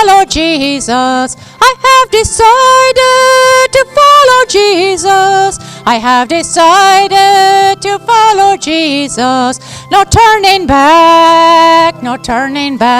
follow Jesus. I have decided to follow Jesus. I have decided to follow Jesus. No turning back, no turning back.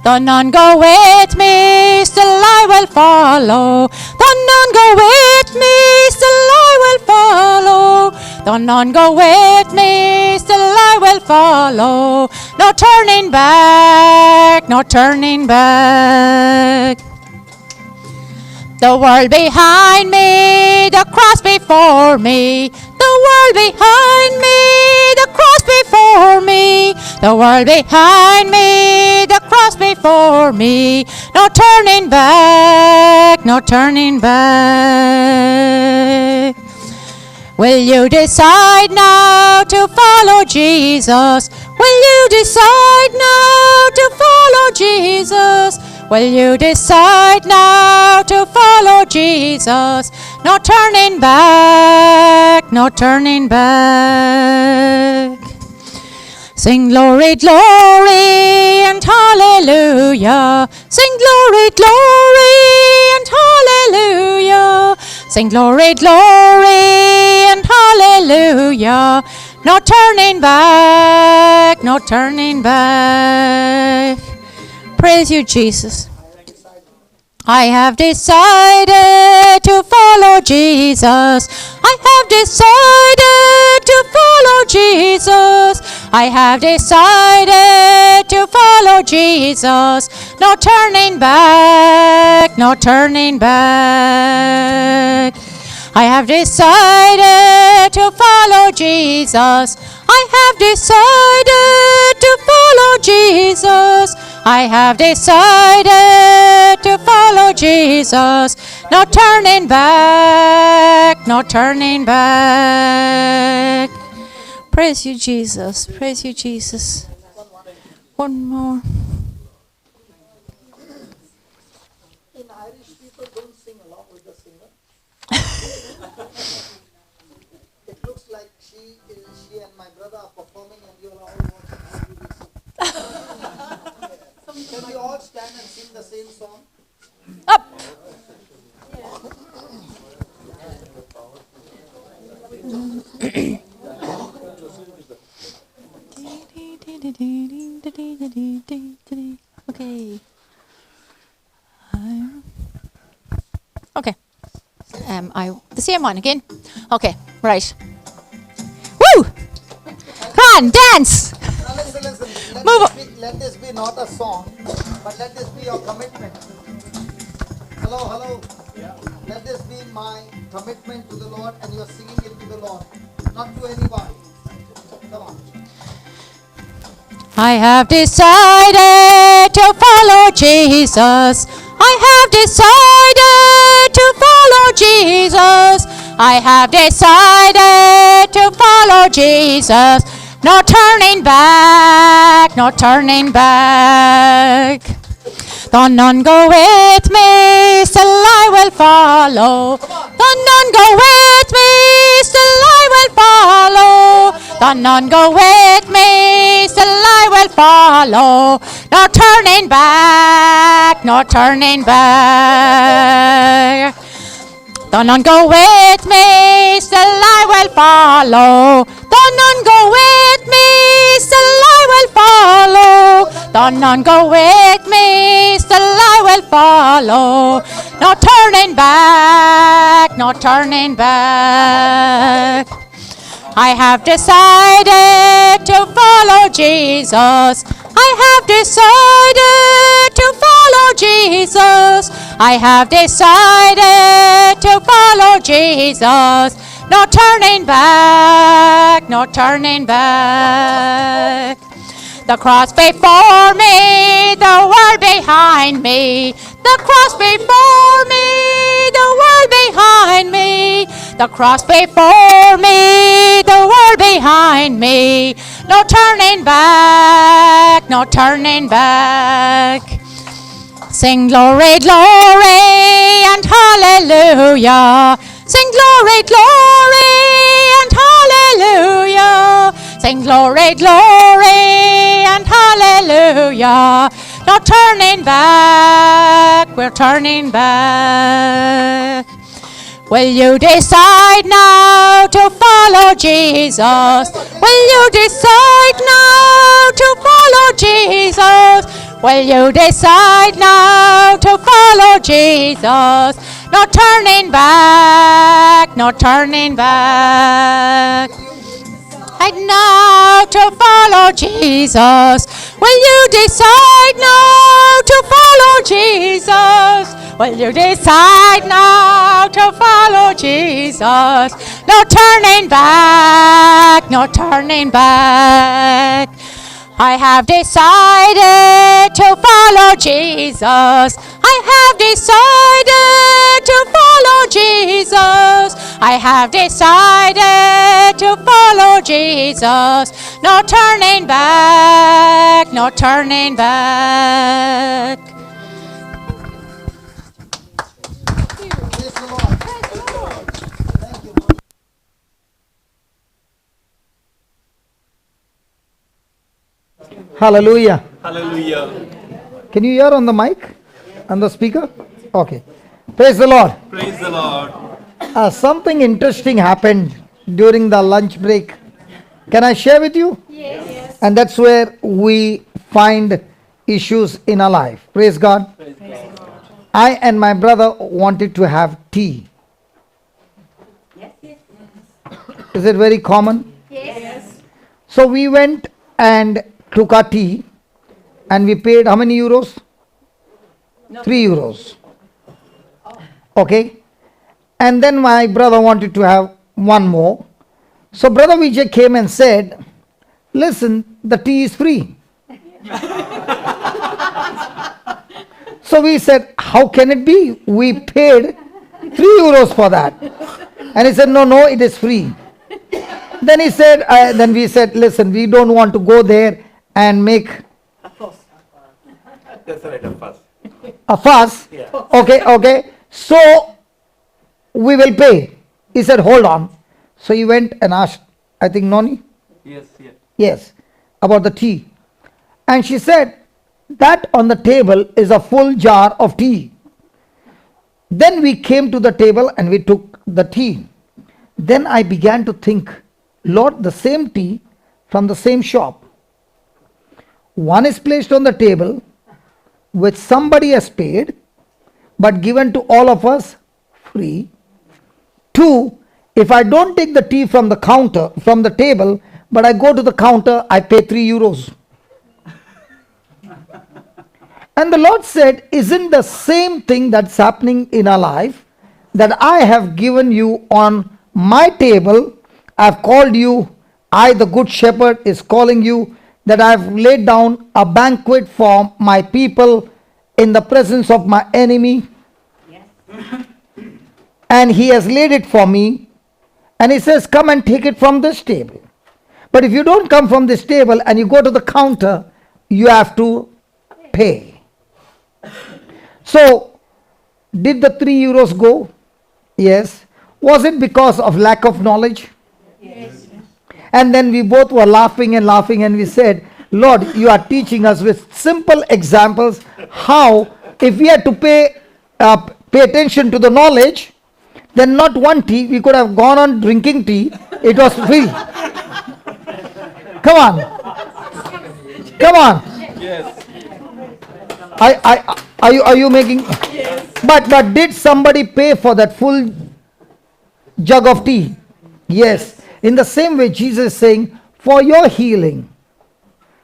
Though none go with me, still I will follow. Though none go with me, still I will follow. Though none go with me, still I will follow. No turning back, no turning back. The world behind me, the cross before me. The world behind me, the cross before me. The world behind me, the cross before me. No turning back, no turning back. Will you decide now to follow Jesus? Will you decide now to follow Jesus? Will you decide now to follow Jesus? No turning back, no turning back. Sing glory, glory, and hallelujah. Sing glory, glory, and hallelujah. Sing glory, glory, and hallelujah. No turning back, no turning back. Praise you, Jesus. I have decided to follow Jesus. I have decided to follow Jesus. I have decided to follow Jesus. No turning back, no turning back. I have decided to follow Jesus. I have decided to follow Jesus. I have decided to follow Jesus. No turning back, no turning back. Praise you, Jesus. Praise you, Jesus. One more. In Irish, people don't sing along with the singer. It looks like she and my brother are performing and you are all watching how do they sing. Can we all stand and sing the same song? Up. Okay. Okay. The same one again. Okay. Right. Woo! Come on, dance. Now listen. Move Let this be not a song, but let this be your commitment. Hello. Yeah. Let this be my commitment to the Lord, and you're singing it to the Lord, not to anybody. Come on. I have decided to follow Jesus. I have decided to follow Jesus. I have decided to follow Jesus. No turning back, no turning back. Though none go with me, still I will follow. Though none go with me, still I will follow. Though none go with me, still I will follow. No turning back, no turning back. Though none go with me, still I will follow. Though none go with me, still I will follow. Though none go with me, still I will follow. No turning back, no turning back. I have decided to follow Jesus. I have decided to follow Jesus. I have decided to follow Jesus. No turning back, no turning back. The cross before me, the world behind me. The cross before me, the world behind me. The cross before me, the world behind me. No turning back, no turning back. Sing glory, glory, and hallelujah. Sing glory, glory, and hallelujah. Sing glory, glory, and hallelujah. No turning back, we're turning back. Will you decide now to follow Jesus? Will you decide now to follow Jesus? Will you decide now to follow Jesus? No turning back, no turning back. Right now to follow Jesus. Will you decide now to follow Jesus? Will you decide now to follow Jesus? No turning back, no turning back. I have decided to follow Jesus. I have decided to follow Jesus. I have decided to follow Jesus. No turning back, no turning back. Praise the Lord. Thank you. Hallelujah. Hallelujah. Can you hear on the mic? On the speaker? Okay. Praise the Lord. Praise the Lord. Something interesting happened during the lunch break. Can I share with you? Yes. And that's where we find issues in our life. Praise God. I and my brother wanted to have tea. Is it very common? Yes. So we went and took our tea and we paid how many euros? 3 euros. Okay. And then my brother wanted to have one more. So Brother Vijay came and said, listen, the tea is free. So we said, how can it be? We paid 3 euros for that. And he said, no, it is free. Then he said, then we said, listen, we don't want to go there and make That's right, a fuss. a fuss. Yeah. Okay. So we will pay. He said, hold on. So he went and asked, I think Noni? Yes. Yes, about the tea. And she said, that on the table is a full jar of tea. Then we came to the table and we took the tea. Then I began to think, Lord, the same tea from the same shop. One is placed on the table, which somebody has paid, but given to all of us free. 2, if I don't take the tea from the counter, from the table, but I go to the counter, I pay 3 euros. And the Lord said, isn't the same thing that's happening in our life, that I have given you on my table, I've called you, I the good shepherd is calling you, that I've laid down a banquet for my people in the presence of my enemy. And he has laid it for me. And he says, come and take it from this table. But if you don't come from this table and you go to the counter, you have to pay. So, did the 3 euros go? Yes. Was it because of lack of knowledge? Yes. And then we both were laughing and we said, Lord, you are teaching us with simple examples how if we had to pay attention to the knowledge, then not one tea, we could have gone on drinking tea. It was free. Come on. Yes. Are you making? Yes. But did somebody pay for that full jug of tea? Yes. In the same way, Jesus is saying, for your healing,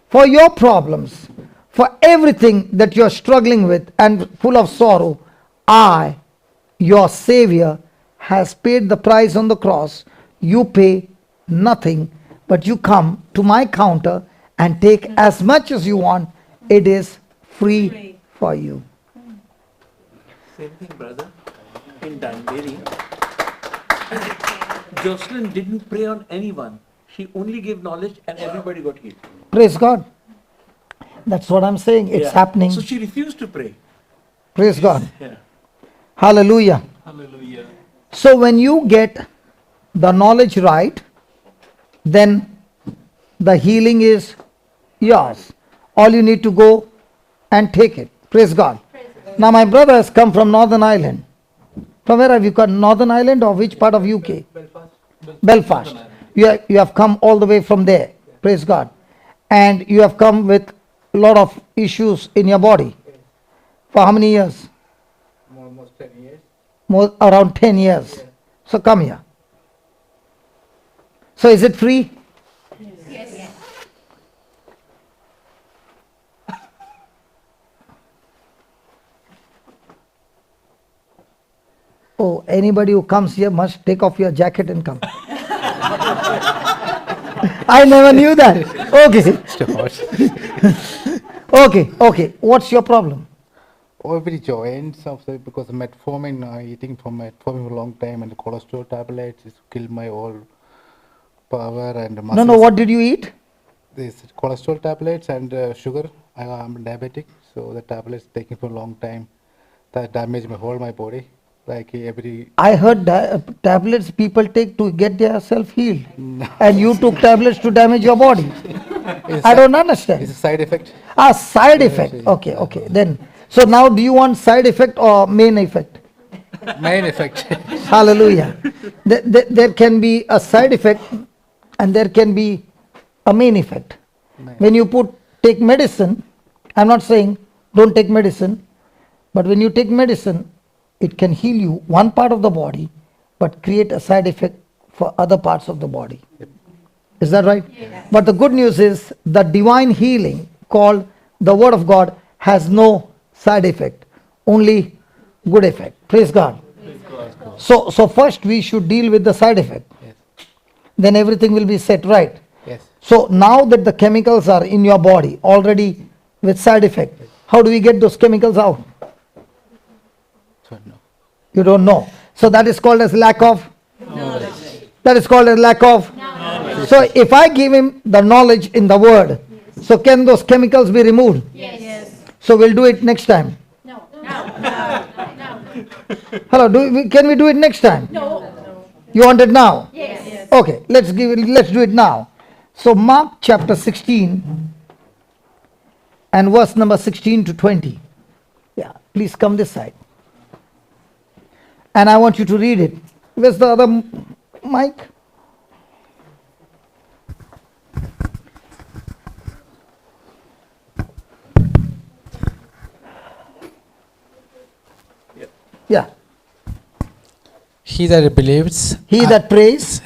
for your problems, for everything that you're struggling with and full of sorrow, I, your Savior, has paid the price on the cross. You pay nothing, but you come to my counter and take as much as you want. It is free for you. Same thing, brother. In Danbury, Jocelyn didn't pray on anyone. She only gave knowledge and everybody got healed. Praise God. That's what I'm saying. It's happening. So she refused to pray. Praise God. Yeah. Hallelujah. Hallelujah. So when you get the knowledge right, then the healing is yours. All you need to go and take it. Praise God. Now my brother has come from Northern Ireland. From where have you come? Northern Ireland or which part of UK? Belfast. You have come all the way from there. Praise God. And you have come with a lot of issues in your body. For how many years? Almost 10 years. Around 10 years. So come here. So is it free? Oh, anybody who comes here must take off your jacket and come. I never knew that. Okay. Okay. What's your problem? Every joints of the, because of metformin, eating for metformin for a long time, and the cholesterol tablets is kill my all power and muscles. No. What did you eat? This cholesterol tablets and sugar. I'm diabetic, so the tablets taking for a long time. That damage my whole my body. Like every. I heard tablets people take to get themselves healed, and you took tablets to damage your body. I don't understand. It's a side effect. Side effect. Okay. Then, so now do you want side effect or main effect? Main effect. Hallelujah. There can be a side effect and there can be a main effect. When you take medicine, I'm not saying don't take medicine, but when you take medicine, it can heal you one part of the body, but create a side effect for other parts of the body. Is that right? Yes. But the good news is the divine healing called the Word of God has no side effect, only good effect. Praise God. So first we should deal with the side effect. Yes. Then everything will be set right. Yes. So now that the chemicals are in your body already with side effect, how do we get those chemicals out? So no. You don't know. So that is called as lack of knowledge. That is called as lack of knowledge. So if I give him the knowledge in the word, so can those chemicals be removed? Yes. So we'll do it next time. No. Hello, can we do it next time? No. You want it now? Yes. Okay, let's do it now. So Mark chapter 16 and verse number 16 to 20. Yeah, please come this side. And I want you to read it. Where's the other mic? Yeah. He that believes. He that prays.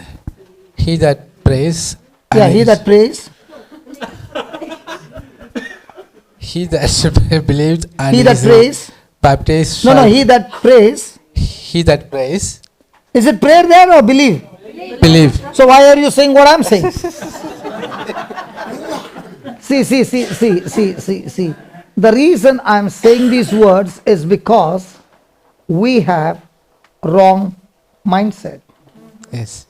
He that prays. Yeah, he that prays. He that believes and He that is prays. baptized. No, he that prays. He that prays. Is it prayer there or believe? Believe. So why are you saying what I'm saying? See. The reason I'm saying these words is because we have wrong mindset. Yes.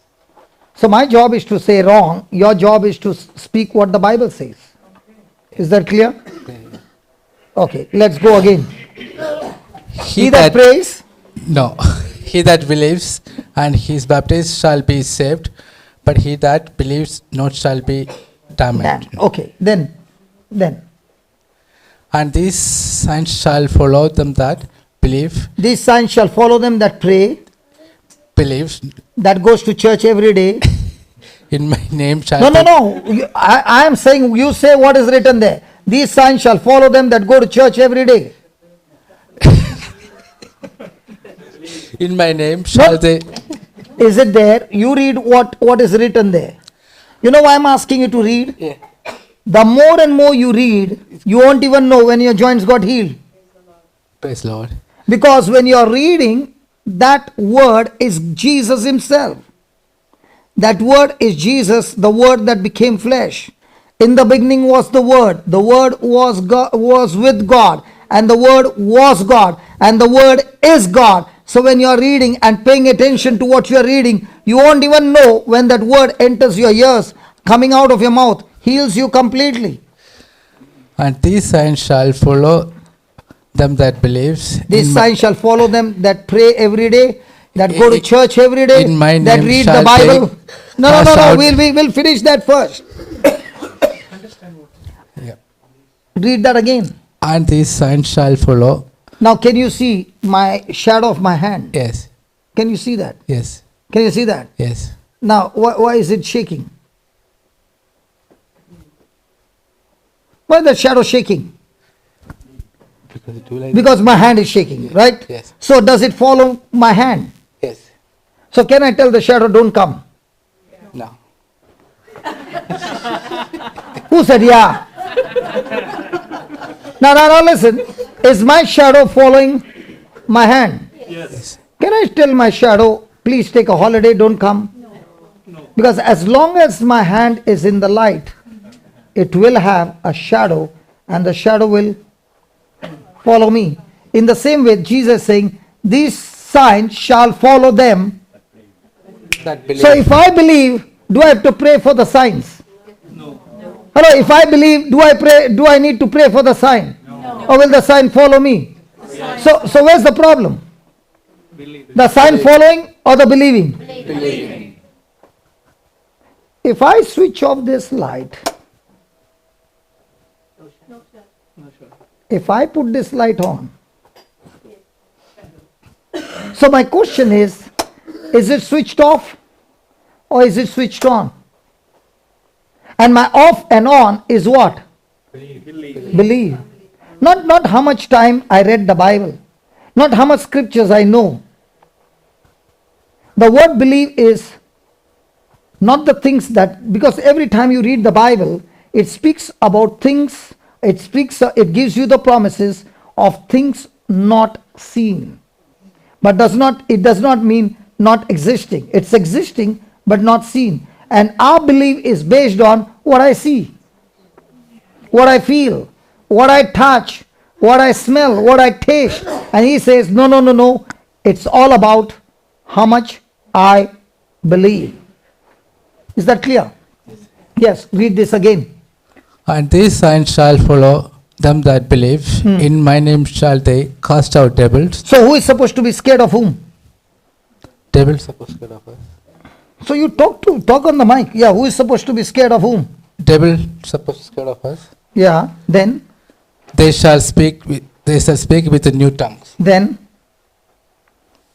So my job is to say wrong. Your job is to speak what the Bible says. Is that clear? Okay, let's go again. He that prays. No. He that believes and he is baptized shall be saved, but he that believes not shall be damned. Okay, then. And these signs shall follow them that believe. These signs shall follow them that pray, Believes. that goes to church every day. In my name shall. No. I am saying, you say what is written there. These signs shall follow them that go to church every day. In my name shall they. Is it there? You read what is written there. You know why I'm asking you to read? Yeah. The more and more you read, you won't even know when your joints got healed. Praise Lord. Because when you're reading, that word is Jesus himself. That word is Jesus, the word that became flesh. In the beginning was the word was God, was with God, and the word was God, and the word is God. So when you're reading and paying attention to what you're reading, you won't even know when that word enters your ears, coming out of your mouth, heals you completely. And these signs shall follow them that believes. These signs shall follow them that pray every day, that go to church every day, in my that name read the shall Bible. they No. cast out. We'll finish that first. Read that again. And these signs shall follow. Now, can you see my shadow of my hand? Yes, Can you see that? yes, Can you see that? yes. Now, why is it shaking? Why is the shadow shaking? Because it do like Because my hand is shaking, right? Yes. So, does it follow my hand? yes. So, can I tell the shadow, don't come? No. Who said yeah? Now, listen. Is my shadow following my hand? Yes. Can I tell my shadow, please take a holiday, don't come? No. Because as long as my hand is in the light, it will have a shadow and the shadow will follow me. In the same way, Jesus is saying, these signs shall follow them. That belief. So if I believe, do I have to pray for the signs? No. Hello, if I believe, do I need to pray for the sign? Or will the sign follow me? So where's the problem? Believe. The sign following or the believing? Believing. If I switch off this light, No, sure. if I put this light on, so my question is it switched off or is it switched on? And my off and on is what? Believe. Not how much time I read the Bible, not how much scriptures I know. The word believe is not the things that, because every time you read the Bible, it speaks about things, it gives you the promises of things not seen. But it does not mean not existing. It's existing but not seen. And our belief is based on what I see, what I feel, what I touch, what I smell, what I taste. And he says, no. It's all about how much I believe. Is that clear? Yes, read this again. And these signs shall follow them that believe. In my name shall they cast out devils. So who is supposed to be scared of whom? Devils. Supposed to of us. So you talk on the mic. Yeah, who is supposed to be scared of whom? Devil. Supposed to scared of us. Yeah, then They shall speak with new tongues.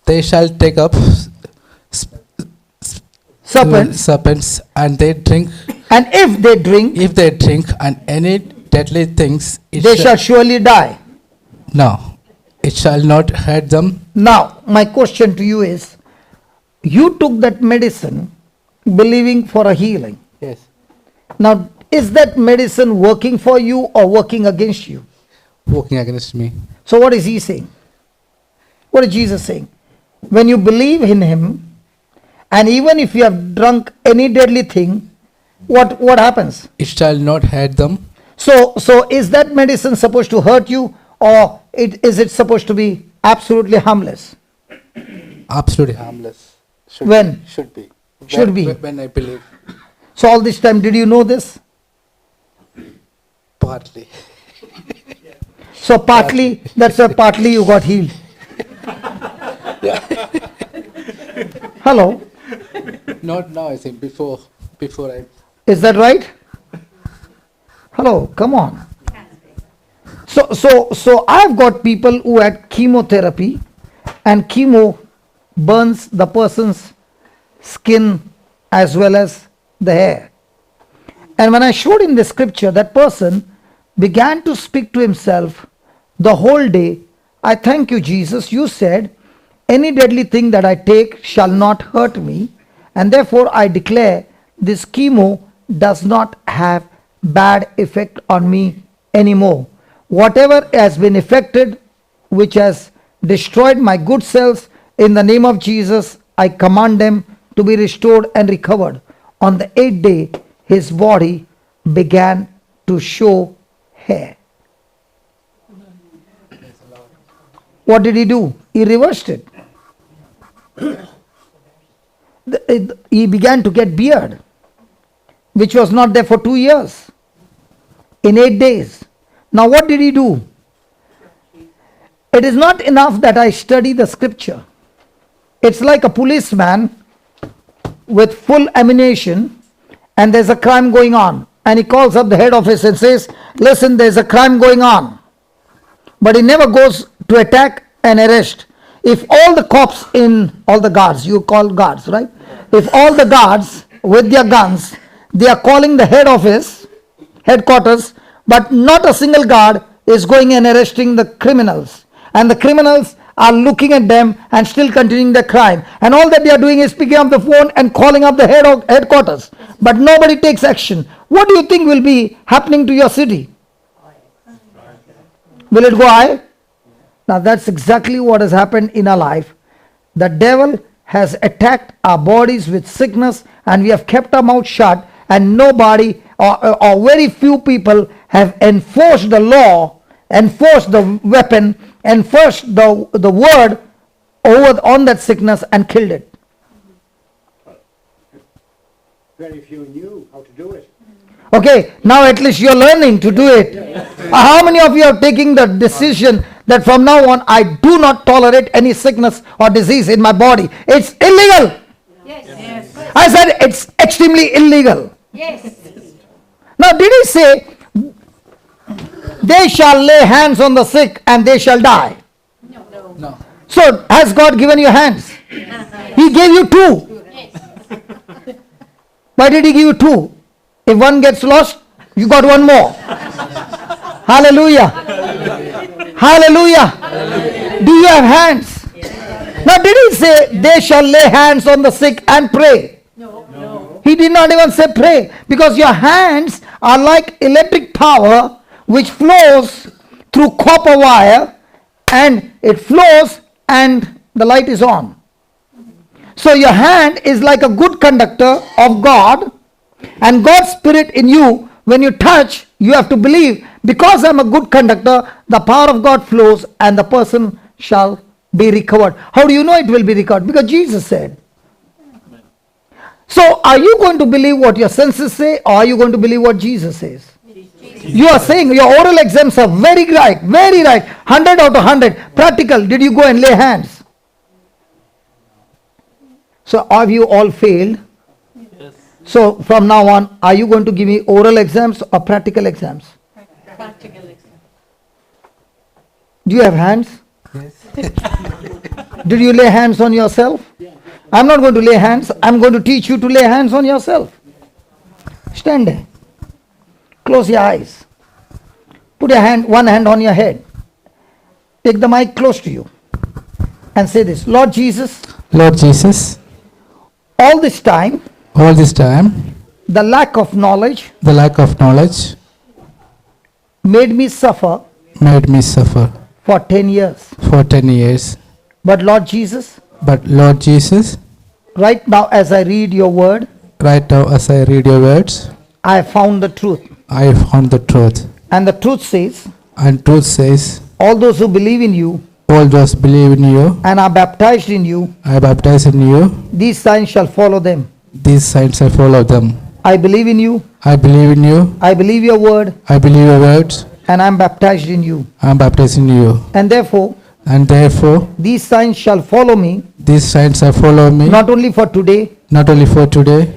They shall take up serpents, and they drink. And if they drink, If they drink and any deadly things, they shall surely die. no, it shall not hurt them. Now, my question to you is, you took that medicine believing for a healing. Yes. Now, is that medicine working for you or working against you? Working against me. So what is he saying? What is Jesus saying? When you believe in him, and even if you have drunk any deadly thing, what happens? It shall not hurt them. So is that medicine supposed to hurt you, or is it supposed to be absolutely harmless? Absolutely. Harmless. When? Should be. Should be. When I believe. So all this time, did you know this? Partly. So partly, that's why partly you got healed. Hello, Not now, I think. Before I. is that right? Hello, come on. So I've got people who had chemotherapy, and chemo burns the person's skin as well as the hair. And when I showed in the scripture, that person began to speak to himself the whole day. I thank you, Jesus. You said, any deadly thing that I take shall not hurt me. And therefore I declare this chemo does not have bad effect on me anymore. Whatever has been affected, which has destroyed my good cells, in the name of Jesus, I command them to be restored and recovered. On the 8th day, his body began to show hair. What did he do? He reversed it. He began to get beard, which was not there for 2 years, in 8 days. Now what did he do? It is not enough that I study the scripture. It's like a policeman with full ammunition, and there's a crime going on. and he calls up the head office and says, listen, there's a crime going on. But he never goes to attack and arrest. If all the cops all the guards, you call guards, right? If all the guards with their guns, they are calling the head office, headquarters, but not a single guard is going and arresting the criminals. And the criminals are looking at them and still continuing the crime. And all that they are doing is picking up the phone and calling up the headquarters. But nobody takes action. What do you think will be happening to your city? Will it go high? Now that's exactly what has happened in our life. The devil has attacked our bodies with sickness, and we have kept our mouth shut, and nobody or very few people have enforced the law, enforced the weapon, enforced the word on that sickness and killed it. Very few knew how to do it. Okay, now at least you're learning to do it. How many of you are taking the decision that from now on I do not tolerate any sickness or disease in my body? It's illegal. Yes. I said it's extremely illegal. Yes. Now did he say they shall lay hands on the sick and they shall die? No. So has God given you hands? He gave you two. Why did he give you two? If one gets lost, you got one more. Hallelujah. Hallelujah. Do you have hands? Now did he say they shall lay hands on the sick and pray? No. He did not even say pray, because your hands are like electric power which flows through copper wire, and it flows and the light is on. So your hand is like a good conductor of God, and God's spirit in you. When you touch, you have to believe, because I'm a good conductor, the power of God flows and the person shall be recovered. How do you know it will be recovered? Because Jesus said. So are you going to believe what your senses say, or are you going to believe what Jesus says? You are saying your oral exams are very right, 100 out of 100. Practical, did you go and lay hands? So have you all failed? Yes. So from now on, are you going to give me oral exams or practical exams? Practical exam. Do you have hands? Yes. Did you lay hands on yourself? I'm not going to lay hands. I'm going to teach you to lay hands on yourself. Stand there. Close your eyes. Put one hand on your head. Take the mic close to you and say this. Lord Jesus, Lord Jesus, all this time, the lack of knowledge made me suffer for 10 years. But Lord Jesus, right now as I read your word, I have found the truth. And the truth says, all those who believe in you and are baptized in you, these signs shall follow them. I believe in you. I believe your word. And I am baptized in you. And therefore, these signs shall follow me, not only for today,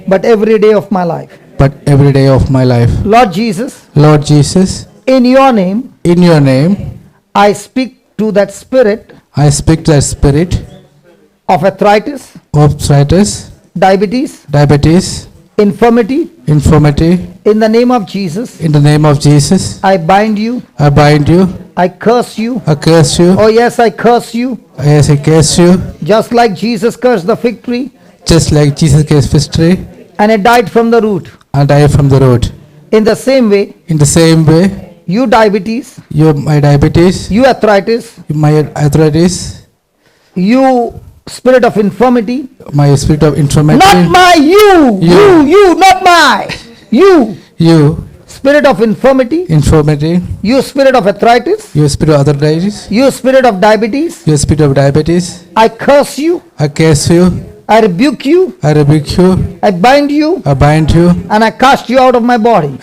but every day of my life. Lord Jesus, in your name, I speak to that spirit of arthritis, diabetes, infirmity. In the name of Jesus, I bind you. I curse you. Oh yes, I curse you. Just like Jesus cursed the fig tree, and it died from the root. In the same way, you diabetes, you arthritis, you spirit of infirmity, not my, you, not my, you, spirit of infirmity, you spirit of arthritis, you spirit of diabetes, I curse you, I rebuke you, I bind you, and I cast you out of my body,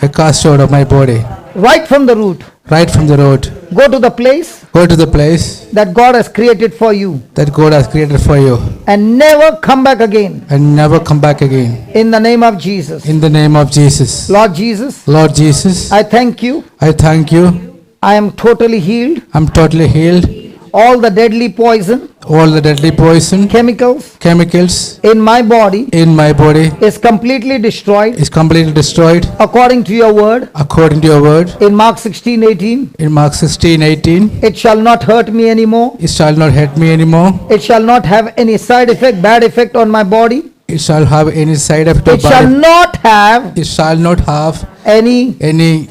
right from the root. Right from the road. Go to the place Go to the place that God has created for you that God has created for you and never come back again. and never come back again. In the name of Jesus. In the name of Jesus. Lord Jesus, Lord Jesus, I thank you. I thank you. I am totally healed. I'm totally healed. All the deadly poison, All the deadly poison, chemicals chemicals in my body in my body is completely destroyed is completely destroyed according to your word. according to your word. In Mark 16:18, In Mark 16:18, it shall not hurt me anymore. it shall not hurt me anymore. It shall not have any side effect, bad effect on my body. It shall have any side effect or It shall bad. not have It shall not have any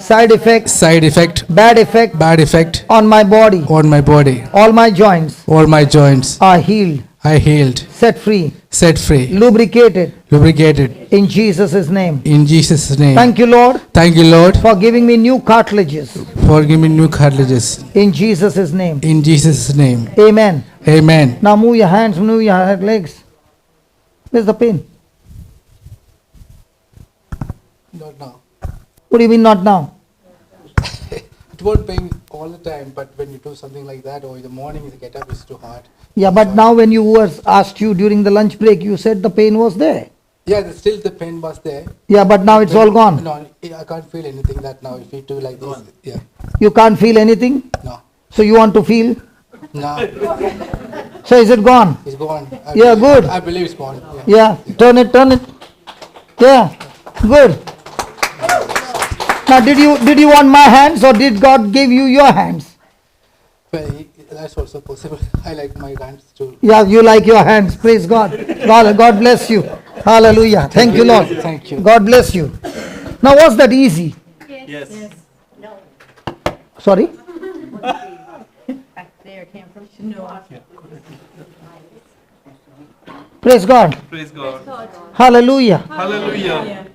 side effect, side effect, bad effect bad effect on my body. on my body. All my joints All my joints are healed, I healed, set free, set free, lubricated lubricated in Jesus' name. in Jesus' name. Thank you, Lord, Thank you, Lord, for giving me new cartilages for giving me new cartilages. in Jesus' name. In Jesus' name. Amen. Amen. Now move your hands, move your legs. Where's the pain? Not now. What do you mean not now? It won't pain all the time, but when you do something like that, or in the morning, the get up is too hard. Yeah, but now when you was asked you during the lunch break, you said the pain was there. Yeah, still the pain was there. Yeah, but now it's all gone. No, I can't feel anything that now. If you do like this, yeah, You can't feel anything. no, So you want to feel. no, So is it gone? it's gone. Yeah, good. I believe it's gone. Yeah. Yeah, turn it, turn it. Yeah, good. Now did you want my hands or did God give you your hands? Well, that's also possible. I like my hands too. Yeah, you like your hands. Praise God. God bless you. Hallelujah. Thank you, Lord. Thank you. God bless you. Now was that easy? Yes. Sorry? Praise God. Praise God. Hallelujah. Hallelujah.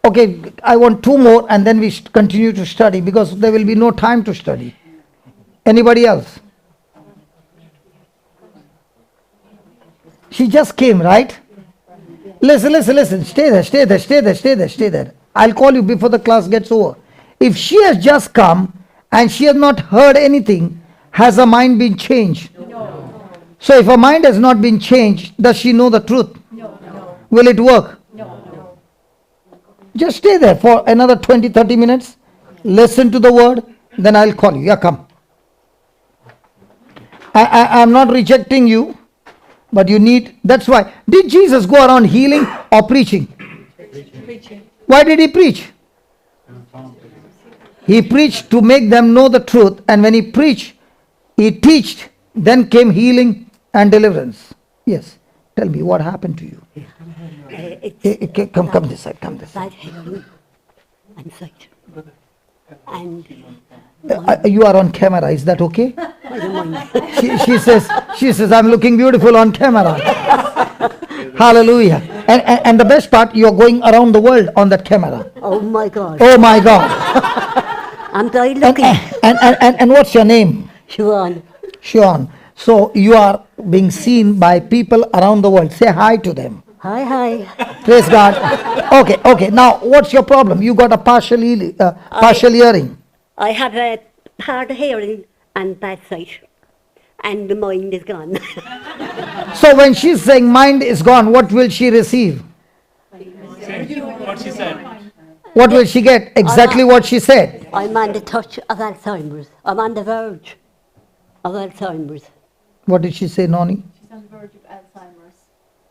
Okay, I want two more and then we continue to study because there will be no time to study. Anybody else? She just came, right? Listen. Stay there. I'll call you before the class gets over. If she has just come and she has not heard anything, has her mind been changed? No. So if her mind has not been changed, does she know the truth? No. Will it work? No. Just stay there for another 20-30 minutes. Listen to the word, then I'll call you. Yeah, come. I'm not rejecting you, but you need, that's why. Did Jesus go around healing or preaching? Preaching. Why did he preach? He preached to make them know the truth, and when he preached, he taught, then came healing and deliverance. Yes. Tell me what happened to you. Come this side, come this side. I'm sight. And You are on camera, is that okay? I don't mind. She says, I'm looking beautiful on camera. Hallelujah. And the best part, you're going around the world on that camera. Oh my God. Oh my God. I'm very lucky. And what's your name? Siobhan. Sean. So you are being seen by people around the world. Say hi to them. Hi. Praise God. Okay. Now, what's your problem? You got a partial hearing. I have a hard of hearing and bad sight. And the mind is gone. So when she's saying mind is gone, what will she receive? What she said. What will she get? Exactly what she said. I'm on the touch of Alzheimer's. I'm on the verge of Alzheimer's. What did she say, Noni? She's on the verge of Alzheimer's.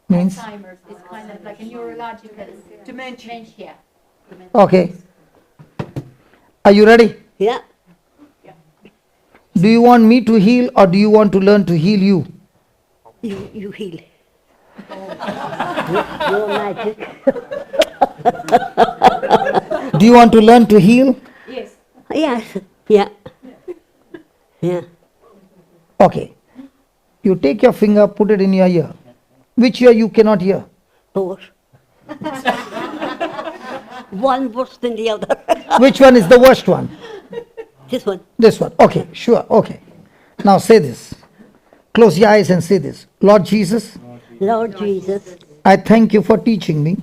Means? Alzheimer's is kind of like a neurological dementia. Okay. Are you ready? Yeah. Do you want me to heal or do you want to learn to heal you? You heal. Your magic. Do you want to learn to heal? Yes. Yes. Yeah. Okay. You take your finger, put it in your ear. Which ear you cannot hear? Both. One worse than the other. Which one is the worst one? This one. This one. Okay, sure. Okay. Now say this. Close your eyes and say this. Lord Jesus, Lord Jesus, I thank you for teaching me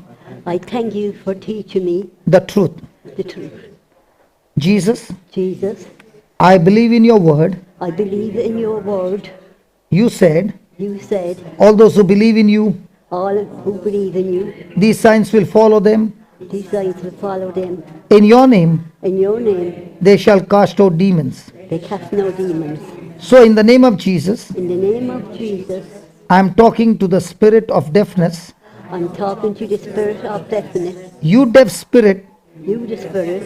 I thank you for teaching me the truth. the truth. Jesus, Jesus, I believe in your word. I believe in your word. You said, You said, all those who believe in you, all who believe in you, these signs will follow them. these signs will follow them. In your name, In your name, they shall cast out demons. they cast no demons. So, in the name of Jesus, In the name of Jesus, I am talking to the spirit of deafness. I'm talking to the spirit of deafness. You deaf spirit, You, the spirit,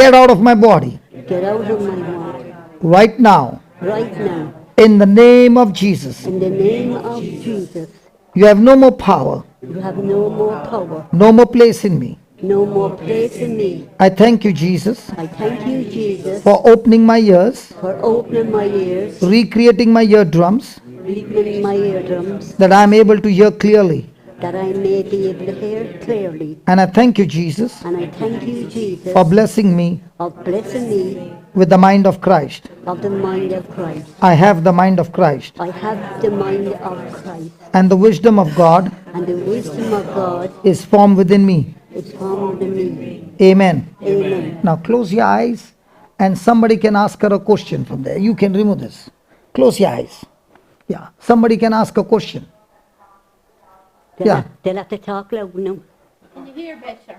get out of my body get out of my body right now. right now. In the name of Jesus, In the name of Jesus, you have no more power, you have no more power, no more place in me. no more place in me. I thank you, Jesus, I thank you, Jesus, for opening my ears, for opening my ears, recreating my eardrums, reopening my eardrums, that I am able to hear clearly. that I may be able to hear clearly. And I thank you, Jesus, And I thank you, Jesus, for blessing me of blessing me with the mind of Christ. of the mind of Christ. I have the mind of Christ, I have the mind of Christ, and the wisdom of God and the wisdom of God is formed within me. is formed in me. Amen. Amen. Now close your eyes, and somebody can ask her a question from there. You can remove this. Close your eyes. Yeah, somebody can ask a question. Yeah. They'll have to talk loud now. Can you hear better?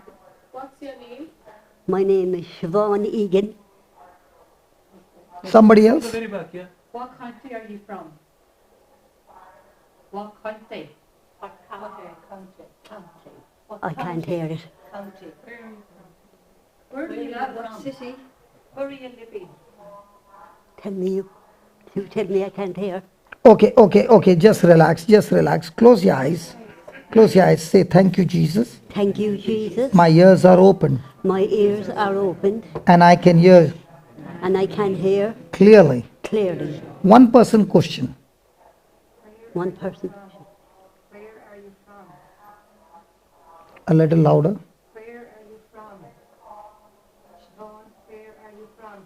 What's your name? My name is Siobhan Egan. Somebody else? Very back, yeah. What country are you from? What country? What county? County. What I can't hear it. county? Where do you live? What city? Where are you living? Tell me you. You tell me I can't hear. Okay. Just relax. Just relax. Close your eyes. Close your eyes. Say, thank you, Jesus. Thank you, Jesus. My ears are open, My ears are opened and I can hear and I can hear clearly. clearly. One person question. One person. Where are you from? A little louder. Where are you from? Siobhan, where are you from?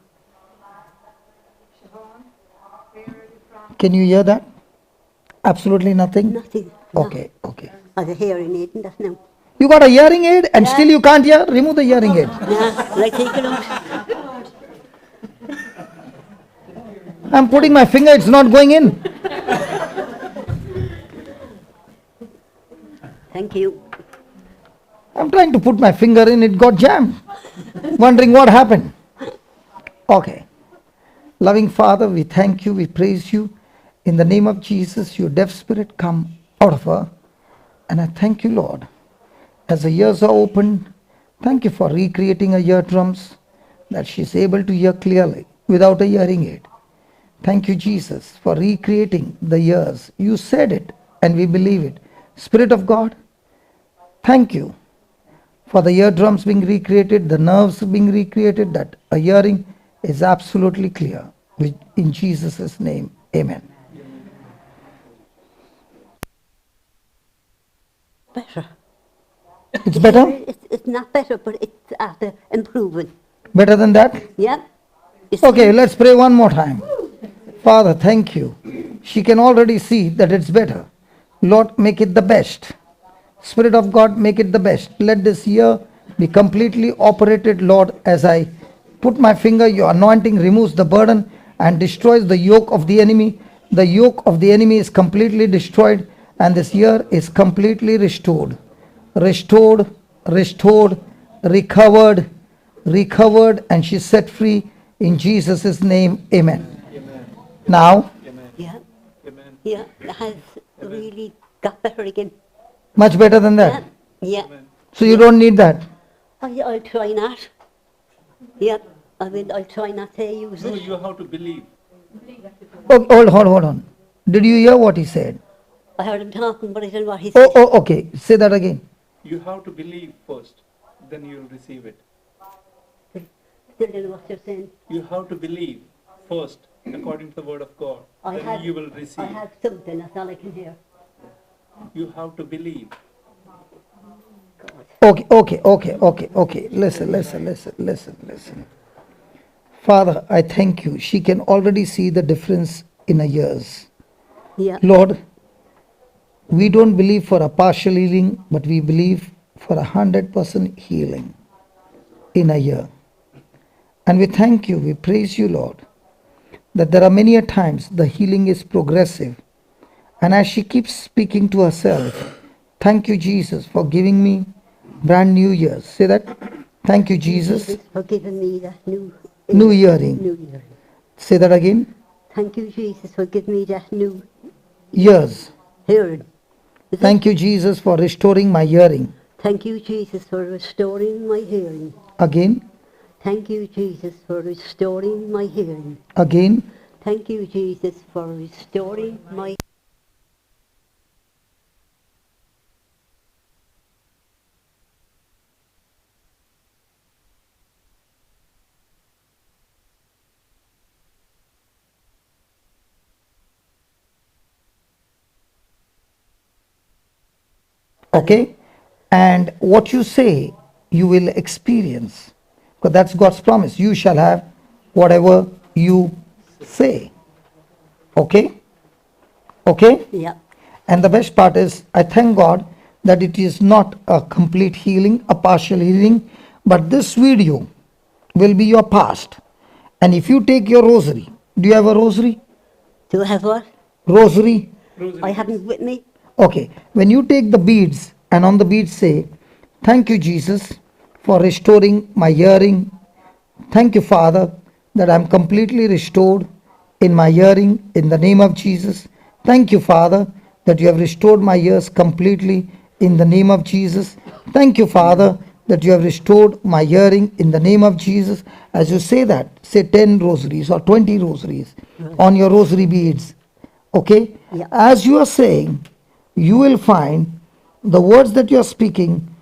Siobhan, where are you from? Can you hear that? Absolutely nothing? Nothing. No. Okay. I have a hearing aid and that's now. You got a hearing aid and still you can't hear? Remove the hearing aid. Nah, like take it out. I'm putting my finger, it's not going in. Thank you. I'm trying to put my finger in, it got jammed. Wondering what happened. Okay. Loving Father, we thank you, we praise you. In the name of Jesus, your deaf spirit come out of her. And I thank you, Lord. As the ears are opened, thank you for recreating her eardrums, that she's able to hear clearly without a hearing aid. Thank you, Jesus, for recreating the ears. You said it, and we believe it. Spirit of God, thank you for the eardrums being recreated, the nerves being recreated, that a hearing is absolutely clear. In Jesus' name, amen. Better. It's better? It's not better, but it's after improving. Better than that? Yeah. It's Okay, let's pray one more time. Father, thank you. She can already see that it's better. Lord, make it the best. Spirit of God, make it the best. Let this year be completely operated, Lord, as I put my finger, your anointing removes the burden and destroys the yoke of the enemy. The yoke of the enemy is completely destroyed, and this year is completely restored. Restored, recovered, and she's set free in Jesus' name. Amen. Now, Yeah. Yeah. It has really got better again. much better than Yeah. that. Yeah. So you don't need that. I'll try not. Yeah. I'll try not to use No, it. you have to believe. Oh, hold on. Did you hear what he said? I heard him talking, but I didn't know what he said. Okay. Say that again. You have to believe first, then you'll receive it. Still don't know what you're saying. You have to believe first, according to the word of God. I Then have, you will I receive. have something, that's all I can hear. You have to believe. Okay. Listen. Father, I thank you. She can already see the difference in her ears. Yeah. Lord, we don't believe for a partial healing, but we believe for 100% healing in a year. And we thank you, we praise you, Lord, that there are many a times the healing is progressive. And as she keeps speaking to herself, thank you, Jesus, for giving me brand new ears. Say that. Thank you, Jesus. For giving me that new hearing. New hearing. Say that again. Thank you, Jesus, for giving me that new Ears. hearing. Thank you, Jesus, for restoring my hearing. Thank you, Jesus, for restoring my hearing. Again. Thank you, Jesus, for restoring my hearing. Again. Thank you, Jesus, for restoring my Okay? And what you say, you will experience. Because that's God's promise. You shall have whatever you say. Okay? Okay? Yeah. And the best part is, I thank God that it is not a complete healing, a partial healing, but this video will be your past. And if you take your rosary, do you have a rosary? Do I have what? Rosary? I haven't with me. Okay, when you take the beads and on the beads say, thank you, Jesus, for restoring my hearing. Thank you, Father, that I'm completely restored in my hearing in the name of Jesus. Thank you, Father, that you have restored my ears completely in the name of Jesus. Thank you, Father, that you have restored my hearing in the name of Jesus. As you say that, say 10 rosaries or 20 rosaries on your rosary beads. Okay? Yeah. As you are saying, you will find the words that you are speaking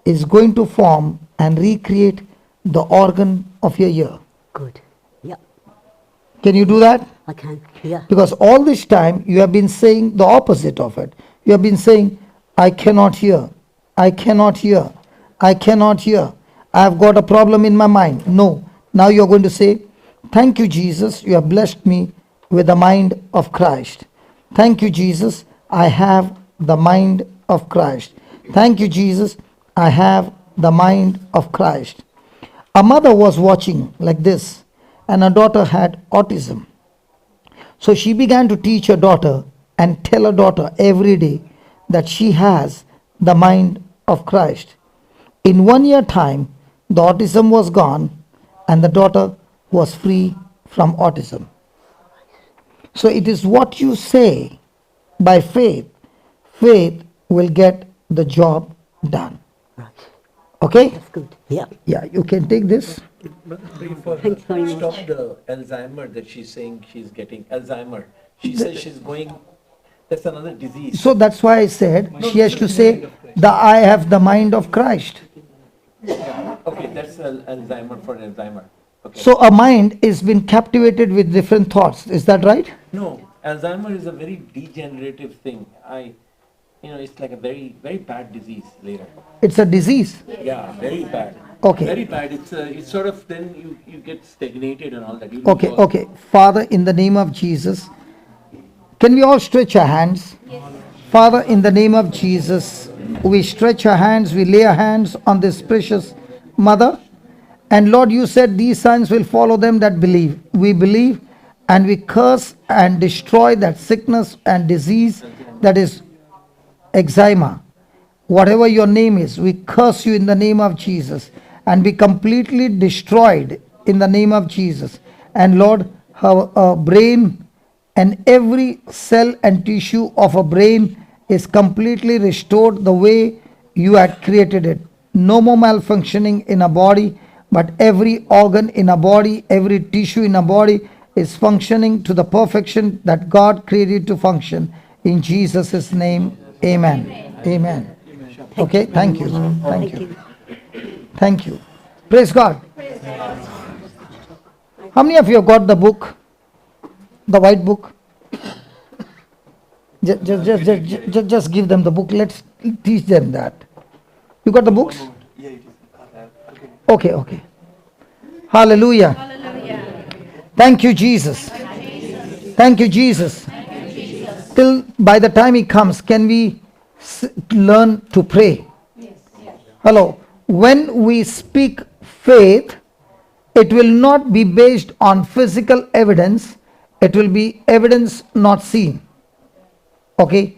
is going to form and recreate the organ of your ear. Good. Yeah. Can you do that? I can. Yeah. Because all this time you have been saying the opposite of it. You have been saying, I cannot hear, I cannot hear, I cannot hear, I have got a problem in my mind. No. Now you are going to say, thank you, Jesus, you have blessed me with the mind of Christ. Thank you, Jesus, I have the mind of Christ. Thank you, Jesus, I have the mind of Christ. A mother was watching like this, and her daughter had autism. So she began to teach her daughter and tell her daughter every day that she has the mind of Christ. In 1 year time, the autism was gone and the daughter was free from autism. So it is what you say by faith. Faith will get the job done. Right. Okay? That's good. Yeah. Yeah, you can take this. For Thanks very much. stop the Alzheimer that she's saying she's getting Alzheimer. She says she's going, that's another disease. So that's why I said she has to say, I have the mind of Christ. Okay, that's Alzheimer for Alzheimer. Okay. So a mind is been captivated with different thoughts. Is that right? No, Alzheimer is a very degenerative thing. It's like a very, very bad disease later. It's a disease. Yeah, very bad. Okay. Very bad. It's sort of then you get stagnated and all that. You lose Okay, all- okay. Father, in the name of Jesus, can we all stretch our hands? Father, in the name of Jesus, we stretch our hands, we lay our hands on this precious mother. And Lord, you said these signs will follow them that believe. We believe and we curse and destroy that sickness and disease that is eczema. Whatever your name is, we curse you in the name of Jesus and be completely destroyed in the name of Jesus. And Lord, her brain and every cell and tissue of a brain is completely restored the way you had created it. No more malfunctioning in a body, but every organ in a body, every tissue in a body is functioning to the perfection that God created to function. In Jesus' name, amen. Amen. Okay, thank you. Thank you. Thank you. Praise God. How many of you have got the book? The white book? Just give them the book. Let's teach them that. You got the books? Okay, okay. Hallelujah. Thank you, Jesus. Thank you, Jesus. Till by the time he comes, can we learn to pray? Hello. When we speak faith, it will not be based on physical evidence, it will be evidence not seen. Okay?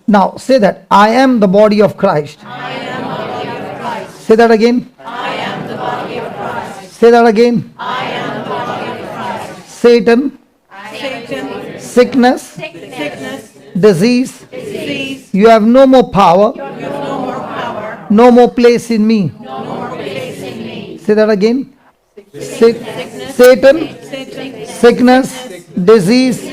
Now say that, I am the body of Christ. I am the body of Christ. Say that again. I am the body of Christ. Say that again. I am the body of Christ. Satan, Satan, sickness, sickness, disease, disease, you have no more power, you have no more power, no more place in me. no more place in me. Say that again. Sickness, Satan, Satan, sickness, disease,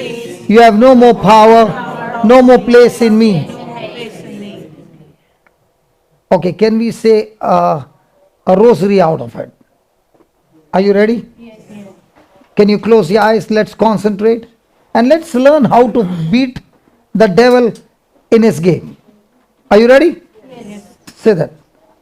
you have no more power, no more place in me. no more place in me. Okay, can we say a rosary out of it? Are you ready? Yes. Can you close your eyes? Let's concentrate and let's learn how to beat the devil in his game. Are you ready? Yes. Say that.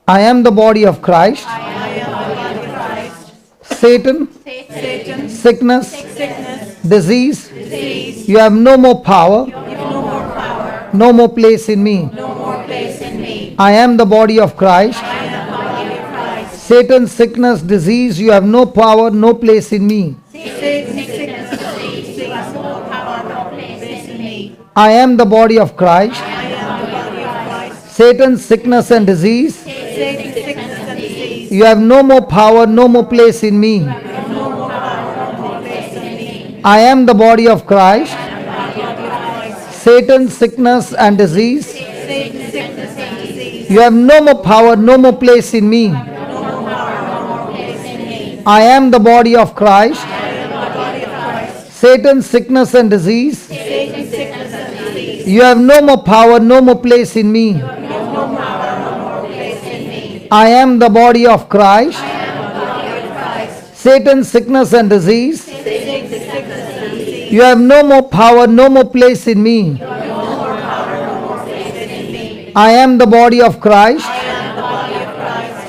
I am the body of Christ. I am the body of Christ. Satan, Satan, sickness, sickness, disease, disease, you have no more power, you have no more power, no more place in me. no more place in me. I am the body of Christ. I am the body of Christ. Satan, sickness, disease, you have no power, no place in me. Satan, sickness, disease, you have no power, no place in me. I am the body of Christ. I am the body of Christ. Satan, sickness and disease, Satan, sickness, and disease, you have no more power, no more place in me. you have no more power, no more place in me. I am the body of Christ. I am the body of Christ. Satan, sickness and disease, Satan, sickness, and disease, you have no more power, no more place in me. no more power, no more place in me. I am the body of Christ. I am the body of Christ. Satan, sickness and disease, Satan, sickness, and disease, you have no more power, no more place in me. no more power, no more place in me. I am the body of Christ. I am the body of Christ. Satan, sickness and disease, Satan, sickness, and disease, you have no more power, no more place in me. no more power, no more place in me. I am the body of Christ. I am the body of Christ.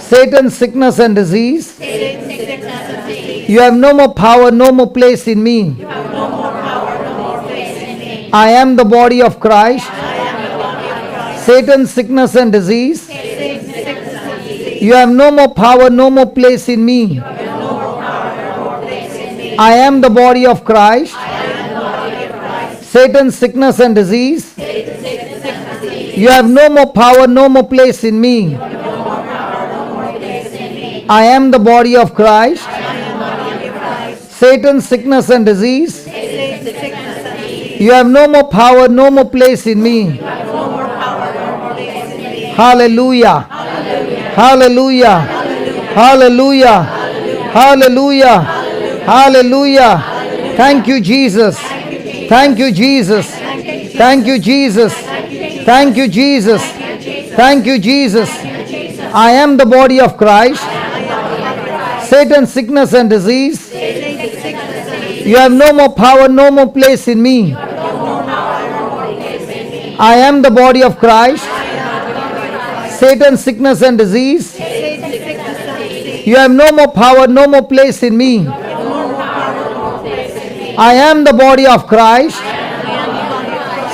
Satan, sickness and disease, Satan, sickness, and disease, you have no more power, no more place in me. you have no more power, no more place in me. I am the body of Christ. I am the body of Christ. Satan, sickness and disease, Satan, sickness, and disease, you have no more power, no more place in me. you have no more power, no more place in me. I am the body of Christ. I am the body of Christ. Satan, sickness and disease, Satan, sickness, and disease, you have no more power, no more place in me. no more power, no more place in me. I am the body of Christ. I am the body of Christ. Satan, sickness and disease, Satan, sickness, and disease, you have no more power, no more place in me. you have no more power, no more place in me. Hallelujah. Hallelujah. Hallelujah. Hallelujah. Hallelujah. Thank you, Jesus. Thank you, Jesus. Thank you, Jesus. Thank you, Jesus. Thank you, Jesus. I am the body of Christ. Satan, sickness and disease, you have no more power, no more place in me. I am the body of Christ. Satan, sickness and disease, you have no more power, no more place in me. I am the body of Christ.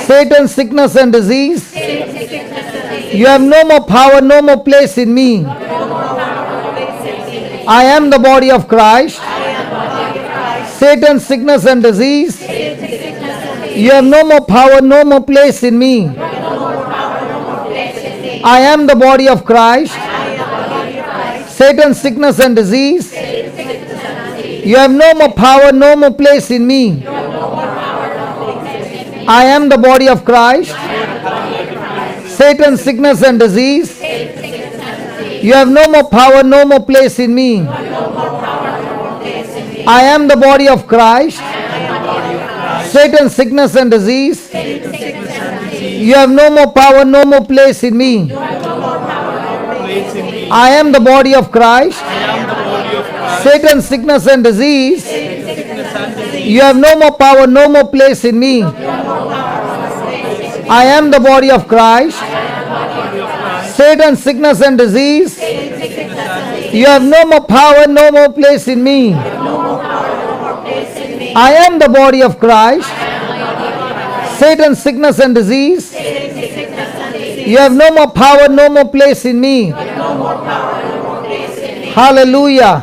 Satan, sickness and disease, you have no more power, no more place in me. I am the body of Christ. Satan, sickness and disease, you have no more power, no more place in me. I am the body of Christ. Satan, sickness and disease, you have no more power, no more place in me. I am the body of Christ. Satan, sickness and disease, you have no more power, no more place in me. I am the body of Christ. Satan, sickness and disease, you have no more power, no more place in me. I am the body of Christ. Satan, sickness and disease, you have no more power, no more place in me. I am the body of Christ. Satan, sickness and disease, you have no more power, no more place in me. I am the body of Christ. Satan, sickness and disease, you have no more power, no more place in me. Hallelujah.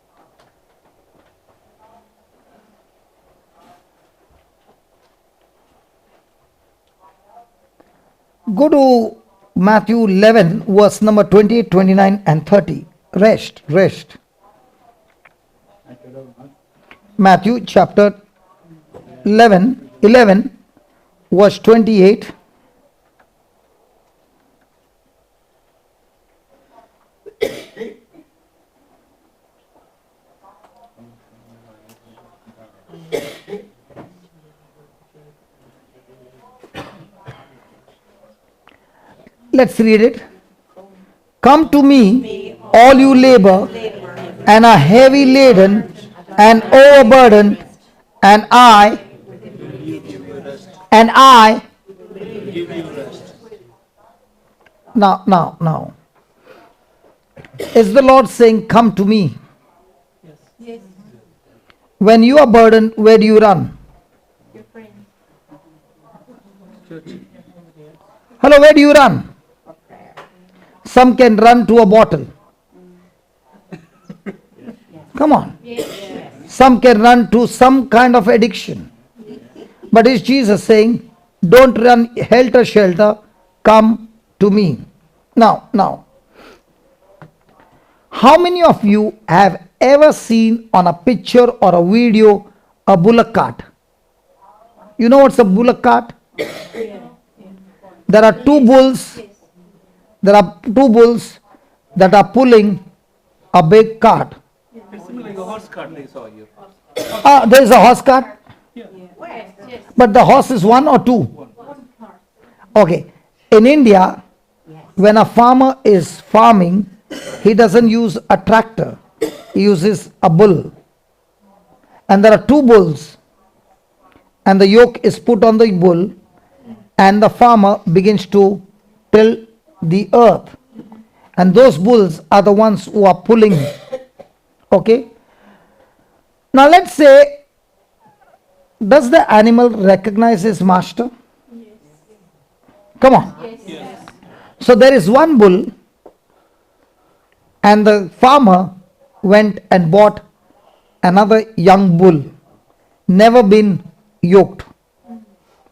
Go to Matthew 11, verse number 28, 29, and 30. Rest, rest. Matthew chapter 11, verse 28. Let's read it. Come to me, all you labor and are heavy laden and overburdened, and I now is the Lord saying, come to me? Yes. When you are burdened, where do you run? Your friend. Hello, where do you run? Some can run to a bottle. Come on. Some can run to some kind of addiction. But is Jesus saying, don't run helter skelter, come to me? Now, how many of you have ever seen on a picture or a video a bullock cart? You know what's a bullock cart? There are two bulls. There are two bulls that are pulling a big cart. It's similar like a horse cart they saw here. There is a horse cart. But the horse is one or two? Okay. In India, when a farmer is farming, he doesn't use a tractor. He uses a bull. And there are two bulls. And the yoke is put on the bull. And the farmer begins to till the earth. And those bulls are the ones who are pulling. Okay. Now let's say, does the animal recognize his master? Yes. Come on. Yes. So there is one bull, and the farmer went and bought another young bull, never been yoked.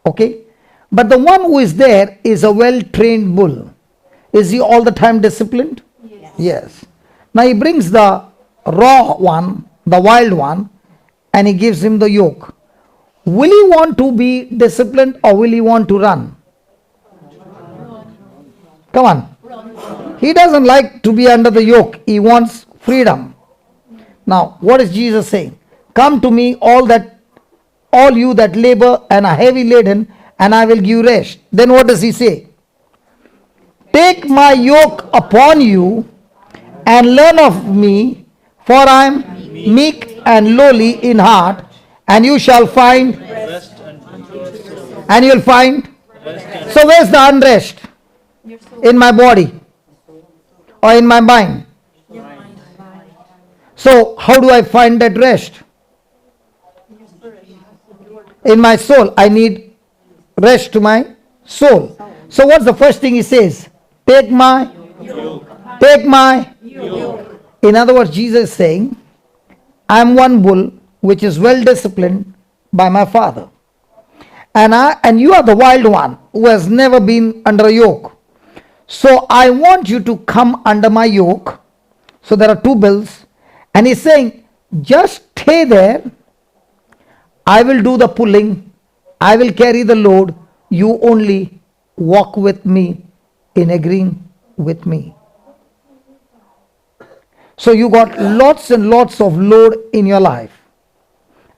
Okay. But the one who is there is a well-trained bull. Is he all the time disciplined? Yes. Now he brings the raw one, the wild one, and he gives him the yoke. Will he want to be disciplined or will he want to run? Come on. He doesn't like to be under the yoke. He wants freedom. Now, what is Jesus saying? Come to me, all you that labor and are heavy laden, and I will give you rest. Then what does he say? Take my yoke upon you and learn of me, for I am meek and lowly in heart, and you shall find rest. And you'll find rest. So where's the unrest? In my body or in my mind? So how do I find that rest? In my soul. I need rest to my soul. So what's the first thing he says? Take my yoke. Take my yoke. In other words, Jesus is saying, I am one bull which is well disciplined by my Father. And you are the wild one who has never been under a yoke. So I want you to come under my yoke. So there are two bulls. And he's saying, just stay there. I will do the pulling. I will carry the load. You only walk with me in agreeing with me. So you got lots and lots of load in your life.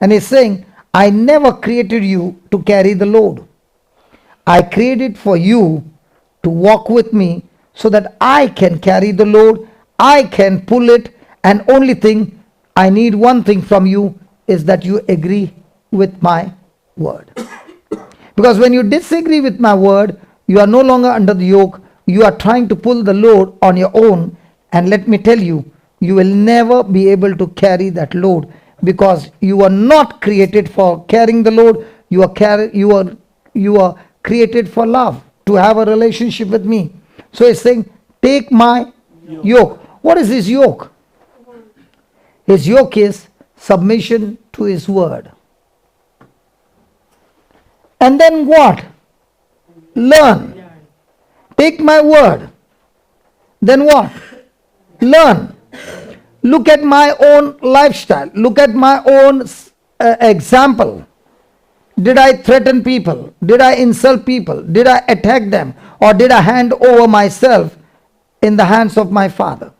And he's saying, I never created you to carry the load. I created for you to walk with me so that I can carry the load. I can pull it. And only thing, I need one thing from you is that you agree with my word. Because when you disagree with my word, you are no longer under the yoke. You are trying to pull the load on your own. And let me tell you, you will never be able to carry that load, because you are not created for carrying the load. You are created for love, to have a relationship with me. So he's saying, take my yoke. What is his yoke? His yoke is submission to his word. And then what? Learn. Take my word. Then what? Learn. Look at my own lifestyle. Look at my own example. Did I threaten people? Did I insult people? Did I attack them? Or did I hand over myself in the hands of my Father?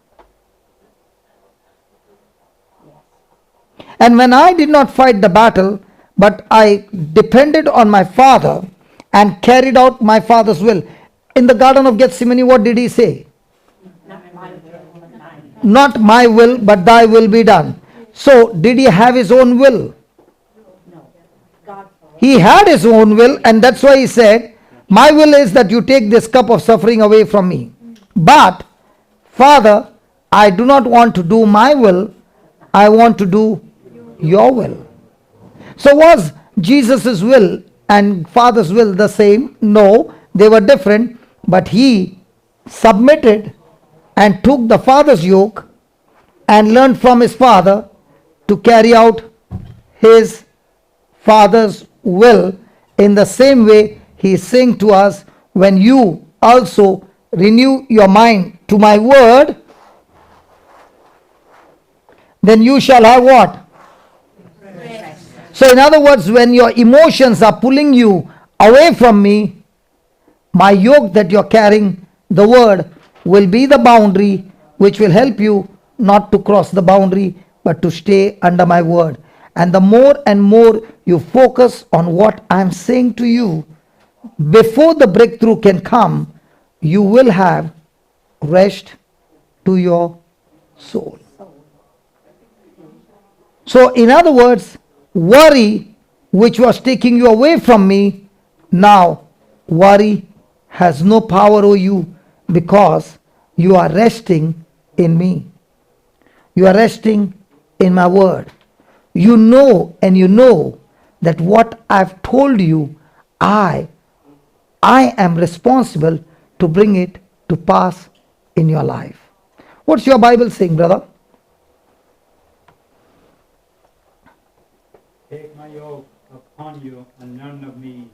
And when I did not fight the battle, but I depended on my Father and carried out my Father's will. In the Garden of Gethsemane, what did he say? Not my will, but thy will be done. So, did he have his own will? He had his own will, and that's why he said, my will is that you take this cup of suffering away from me. But, Father, I do not want to do my will, I want to do your will. So was Jesus' will and Father's will the same? No, they were different, but he submitted and took the Father's yoke and learned from his Father to carry out his Father's will. In the same way, he is saying to us, when you also renew your mind to my word, then you shall have what? So in other words, when your emotions are pulling you away from me, my yoke that you're carrying, the word, will be the boundary which will help you not to cross the boundary, but to stay under my word. And the more and more you focus on what I'm saying to you, before the breakthrough can come, you will have rest to your soul. So in other words, worry which was taking you away from me, now worry has no power over you, because you are resting in me. You are resting in my word. You know, and you know that what I've told you, I am responsible to bring it to pass in your life. What's your Bible saying, brother? Take my yoke upon you and learn of me,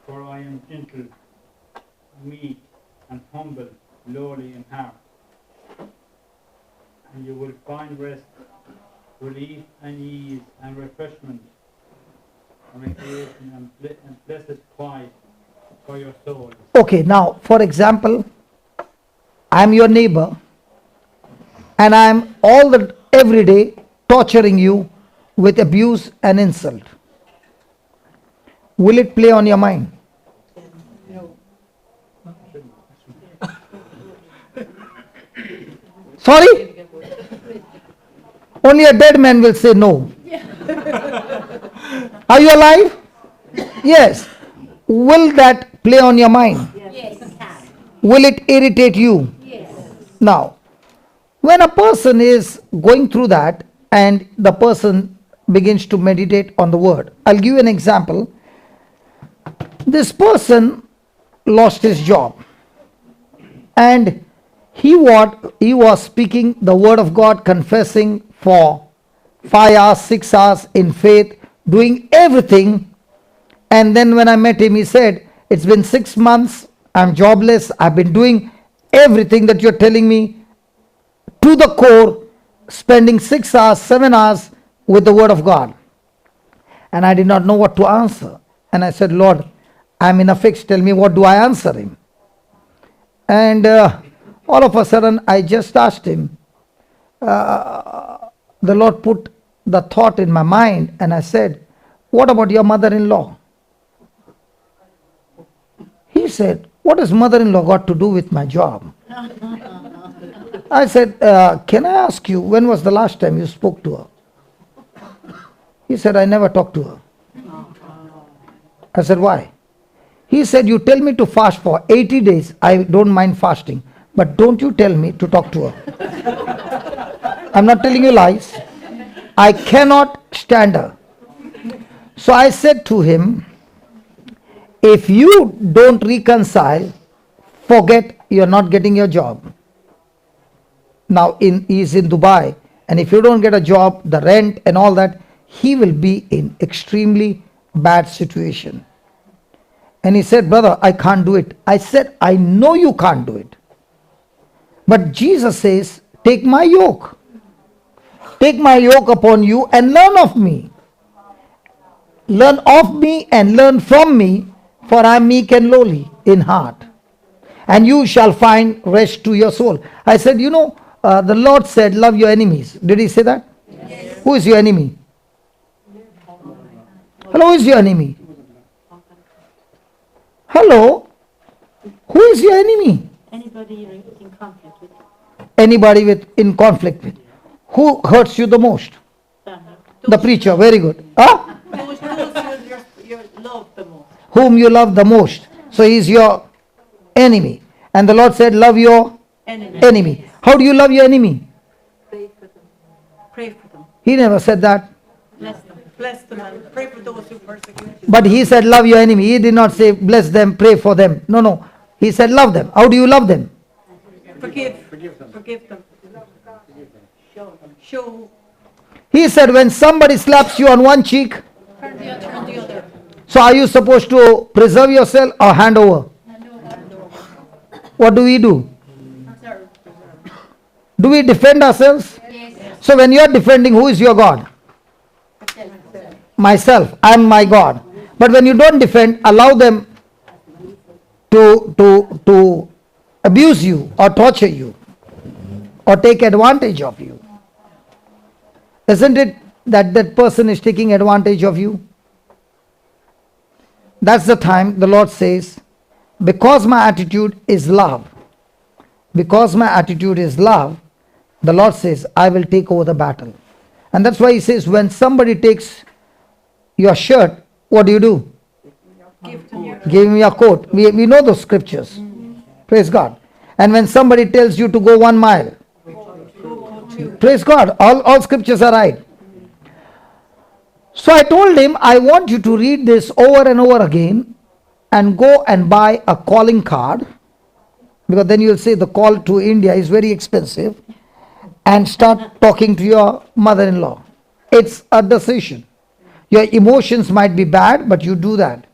for I am gentle, meek, and humble, lowly in heart. And you will find rest, relief, and ease, and refreshment, and recreation, and blessed quiet for your soul. Okay, now, for example, I'm your neighbor, and I'm every day torturing you with abuse and insult. Will it play on your mind? Sorry? Only a dead man will say no. Are you alive? Yes. Will that play on your mind? Yes. Will it irritate you? Yes. Now, when a person is going through that and the person begins to meditate on the word, I'll give you an example. This person lost his job, and he was speaking the word of God, confessing for 5 hours, 6 hours in faith, doing everything. And then when I met him, he said, it's been 6 months, I'm jobless, I've been doing everything that you're telling me to the core, spending 6 hours, 7 hours with the word of God. And I did not know what to answer. And I said, Lord, I'm in a fix, tell me what do I answer him. And all of a sudden I just asked him, the Lord put the thought in my mind, and I said, what about your mother-in-law? He said, what has mother-in-law got to do with my job? I said, can I ask you, when was the last time you spoke to her? He said, I never talked to her. I said, why? He said, you tell me to fast for 80 days. I don't mind fasting. But don't you tell me to talk to her. I'm not telling you lies. I cannot stand her. So I said to him, if you don't reconcile, forget you're not getting your job. Now he's in Dubai, and if you don't get a job, the rent and all that, he will be in extremely bad situation. And he said, brother, I can't do it. I said, I know you can't do it. But Jesus says, take my yoke. Take my yoke upon you and learn of me. Learn of me and learn from me, for I am meek and lowly in heart. And you shall find rest to your soul. I said, the Lord said, love your enemies. Did he say that? Yes. Who is your enemy? Hello, who is your enemy? Hello? Who is your enemy? Anybody you're in conflict with. Anybody in conflict with. Who hurts you the most? The preacher. Very good. Huh? Those you love the most. Whom you love the most. So he is your enemy. And the Lord said, love your enemy. How do you love your enemy? Pray for them. Pray for them. He never said that. Bless them. Bless them and pray for those who persecute you. But he said, love your enemy. He did not say, bless them, pray for them. No. He said, love them. How do you love them? Forgive them. Show. He said, when somebody slaps you on one cheek, Turn the other. so are you supposed to preserve yourself or hand over? What do we do? Do we defend ourselves? Yes. So when you are defending, who is your God? Myself. I am my God. But when you don't defend, allow them to abuse you or torture you or take advantage of you. Isn't it that person is taking advantage of you? That's the time the Lord says, because my attitude is love, the Lord says, I will take over the battle. And that's why he says, when somebody takes your shirt, what do? Give him your coat. We know those scriptures. Praise God. And when somebody tells you to go 1 mile, praise God, all scriptures are right. So I told him, I want you to read this over and over again and go and buy a calling card, because then you'll say the call to India is very expensive, and start talking to your mother-in-law. It's a decision. Your emotions might be bad, but you do that.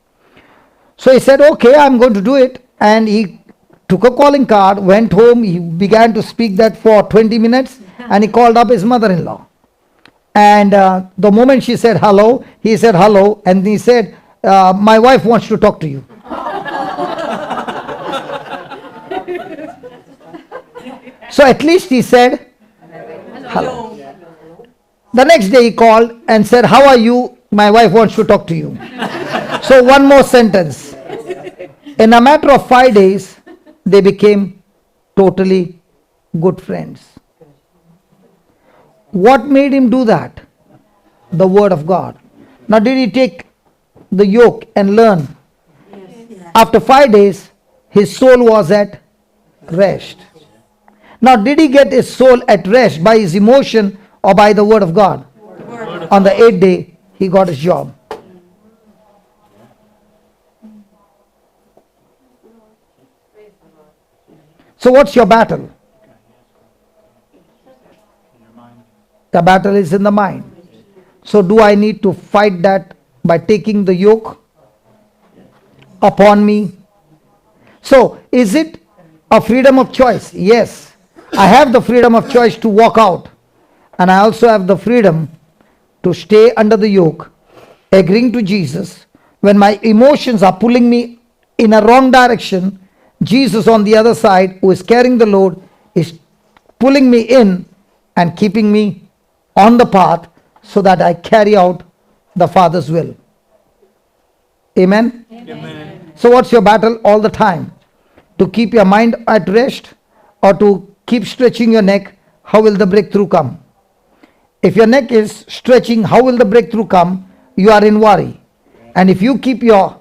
So he said, okay, I'm going to do it. And he took a calling card, went home, he began to speak that for 20 minutes, and he called up his mother-in-law. And the moment she said hello, he said hello, and he said, my wife wants to talk to you. So at least he said hello. The next day he called and said, how are you? My wife wants to talk to you. So one more sentence. In a matter of 5 days, they became totally good friends. What made him do that? The word of God. Now did he take the yoke and learn? Yes. After 5 days, his soul was at rest. Now did he get his soul at rest by his emotion or by the word of God? On the 8th day, he got his job. So what's your battle? The battle is in the mind. So do I need to fight that by taking the yoke upon me? So is it a freedom of choice? Yes. I have the freedom of choice to walk out. And I also have the freedom to stay under the yoke, agreeing to Jesus. When my emotions are pulling me in a wrong direction, Jesus on the other side, who is carrying the load, is pulling me in and keeping me on the path so that I carry out the Father's will. Amen? Amen. So what's your battle all the time? To keep your mind at rest or to keep stretching your neck? How will the breakthrough come? If your neck is stretching, how will the breakthrough come? You are in worry. And if you keep your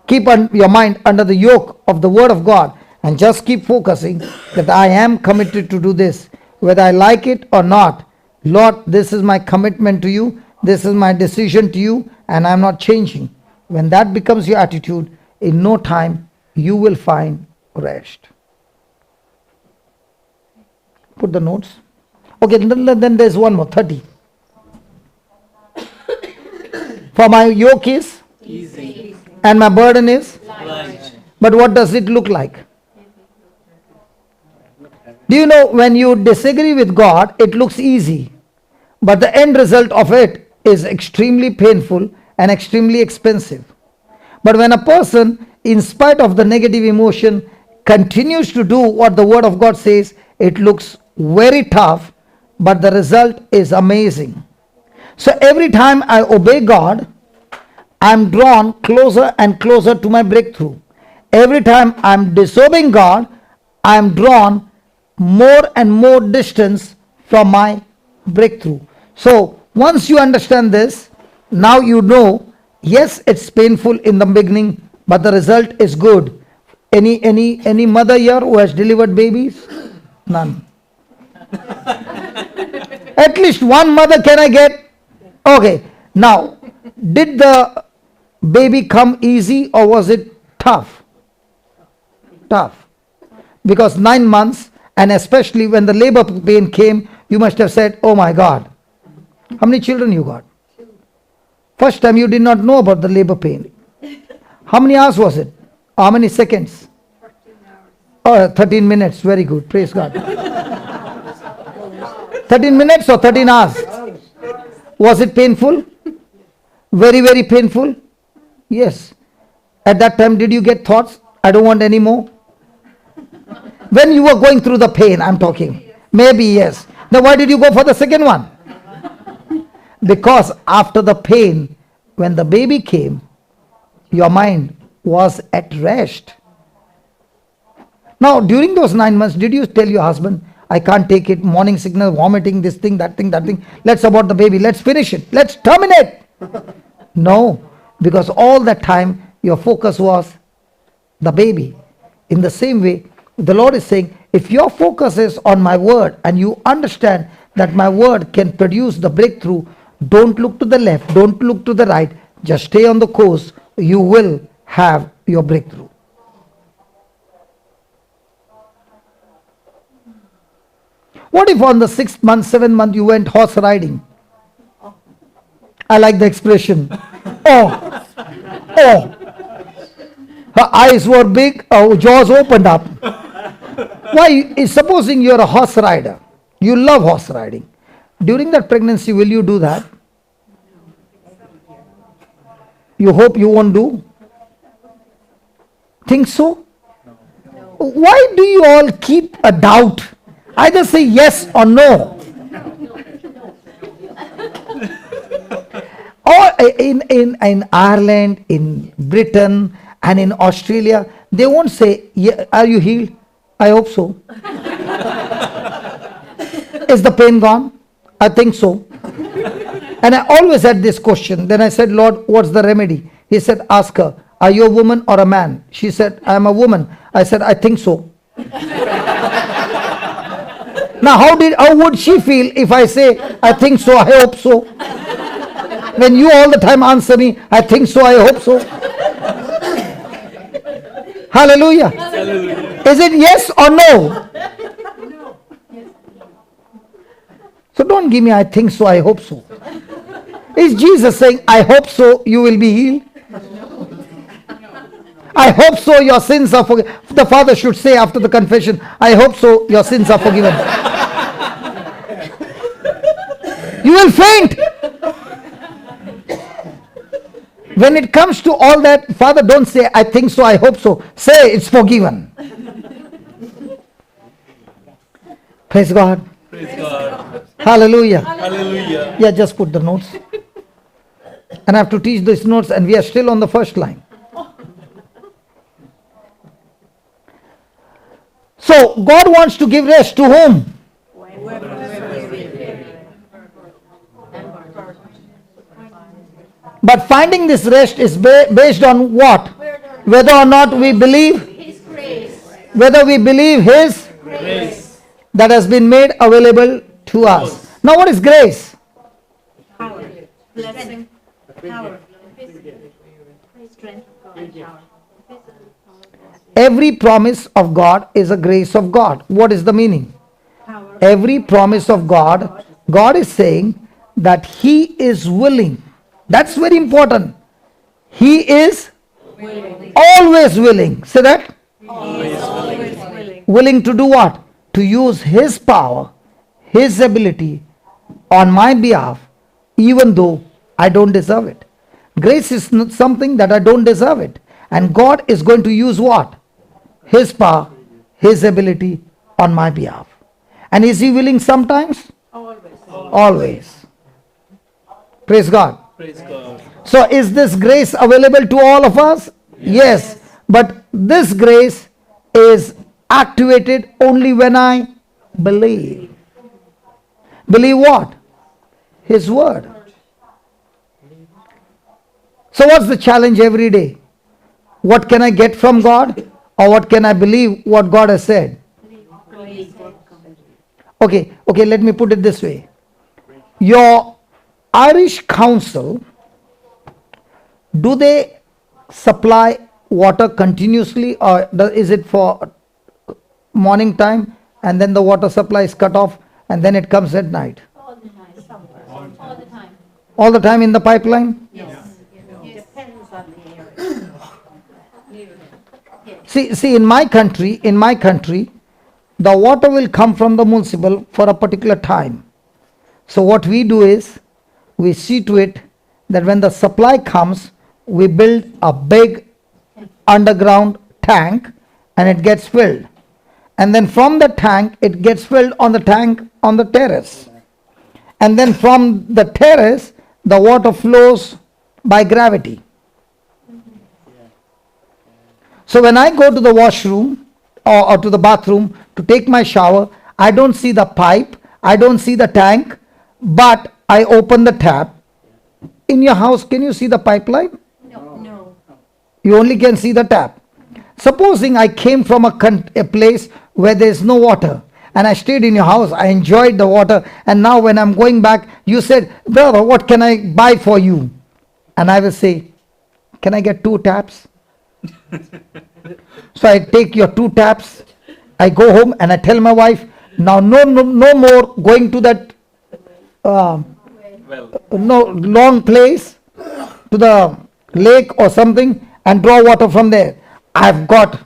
mind under the yoke of the word of God and just keep focusing that I am committed to do this, whether I like it or not, Lord, this is my commitment to you, this is my decision to you, and I'm not changing. When that becomes your attitude, in no time you will find rest. Put the notes. Okay, then there's one more, 30. For my yoke is easy and my burden is light. But what does it look like? Do you know, when you disagree with God, it looks easy, but the end result of it is extremely painful and extremely expensive. But when a person, in spite of the negative emotion, continues to do what the Word of God says, it looks very tough, but the result is amazing. So every time I obey God, I'm drawn closer and closer to my breakthrough. Every time I'm disobeying God, I'm drawn more and more distance from my breakthrough. So once you understand this, now you know, yes, it's painful in the beginning, but the result is good. Any mother here who has delivered babies? None. At least one mother can I get? Okay. Now, did the baby come easy or was it tough? Tough. Because 9 months, and especially when the labor pain came, you must have said, oh my God. How many children you got? First time you did not know about the labor pain. How many hours was it? How many seconds? 13 hours. Oh, 13 minutes. Very good. Praise God. 13 minutes or 13 hours? Was it painful? Very, very painful? Yes. At that time, did you get thoughts? I don't want any more. When you were going through the pain, I'm talking. Maybe yes. Then why did you go for the second one? Because after the pain, when the baby came, your mind was at rest. Now, during those 9 months, did you tell your husband, I can't take it, morning sickness, vomiting, this thing, that thing, that thing. Let's abort the baby. Let's finish it. Let's terminate. No, because all that time, your focus was the baby. In the same way, the Lord is saying, if your focus is on my word and you understand that my word can produce the breakthrough, don't look to the left, don't look to the right, just stay on the course, you will have your breakthrough. What if on the 6th month, 7th month you went horse riding? I like the expression. Oh, oh. Her eyes were big, her jaws opened up. Why? Supposing you're a horse rider, you love horse riding. During that pregnancy, will you do that? You hope you won't do? Think so? Why do you all keep a doubt? Either say yes or no. Or in Ireland, in Britain, and in Australia, they won't say, yeah, are you healed? I hope so. Is the pain gone? I think so. And I always had this question. Then I said, Lord, what's the remedy? He said, ask her, are you a woman or a man? She said, I am a woman. I said, I think so. Now, how would she feel if I say, I think so, I hope so? When you all the time answer me, I think so, I hope so. Hallelujah. Hallelujah. Is it yes or no? So don't give me, I think so, I hope so. Is Jesus saying, I hope so, you will be healed? I hope so, your sins are forgiven. The father should say after the confession, I hope so, your sins are forgiven. You will faint. When it comes to all that, Father, don't say, I think so, I hope so. Say, it's forgiven. Praise God. Praise God. Hallelujah. Hallelujah. Yeah, just put the notes. And I have to teach these notes, and we are still on the first line. So, God wants to give rest to whom? But finding this rest is based on what? Whether or not we believe His grace. Whether we believe His grace that has been made available to us. Now what is grace? Power, blessing, power, strength of God, power. Every promise of God is a grace of God. What is the meaning? Power. Every promise of God, God is saying that He is willing. That's very important. He is Always willing. Say that. Always willing. Willing to do what? To use His power, His ability on my behalf, even though I don't deserve it. Grace is not something that I don't deserve it. And God is going to use what? His power, His ability on my behalf. And is He willing sometimes? Always. Praise God. Praise God. So is this grace available to all of us? Yes. But this grace is activated only when I believe. Believe what? His word. So what's the challenge every day? What can I get from God? Or what can I believe what God has said? Okay, let me put it this way. Your Irish Council, do they supply water continuously, or is it for morning time and then the water supply is cut off and then it comes at night? All the time, somewhere. All the time. All the time in the pipeline? Yes. Depends on the area. See, in my country, the water will come from the municipal for a particular time. So what we do is, we see to it that when the supply comes, we build a big underground tank and it gets filled. And then from the tank, it gets filled on the tank on the terrace. And then from the terrace, the water flows by gravity. So when I go to the washroom or to the bathroom to take my shower, I don't see the pipe, I don't see the tank, but I open the tap. In your house, can you see the pipeline? No. You only can see the tap. Supposing I came from a place where there is no water, and I stayed in your house, I enjoyed the water, and now when I'm going back, you said, brother, what can I buy for you? And I will say, can I get 2 taps? So I take your 2 taps, I go home and I tell my wife, now no more going to that no long place, to the lake or something, and draw water from there. I've got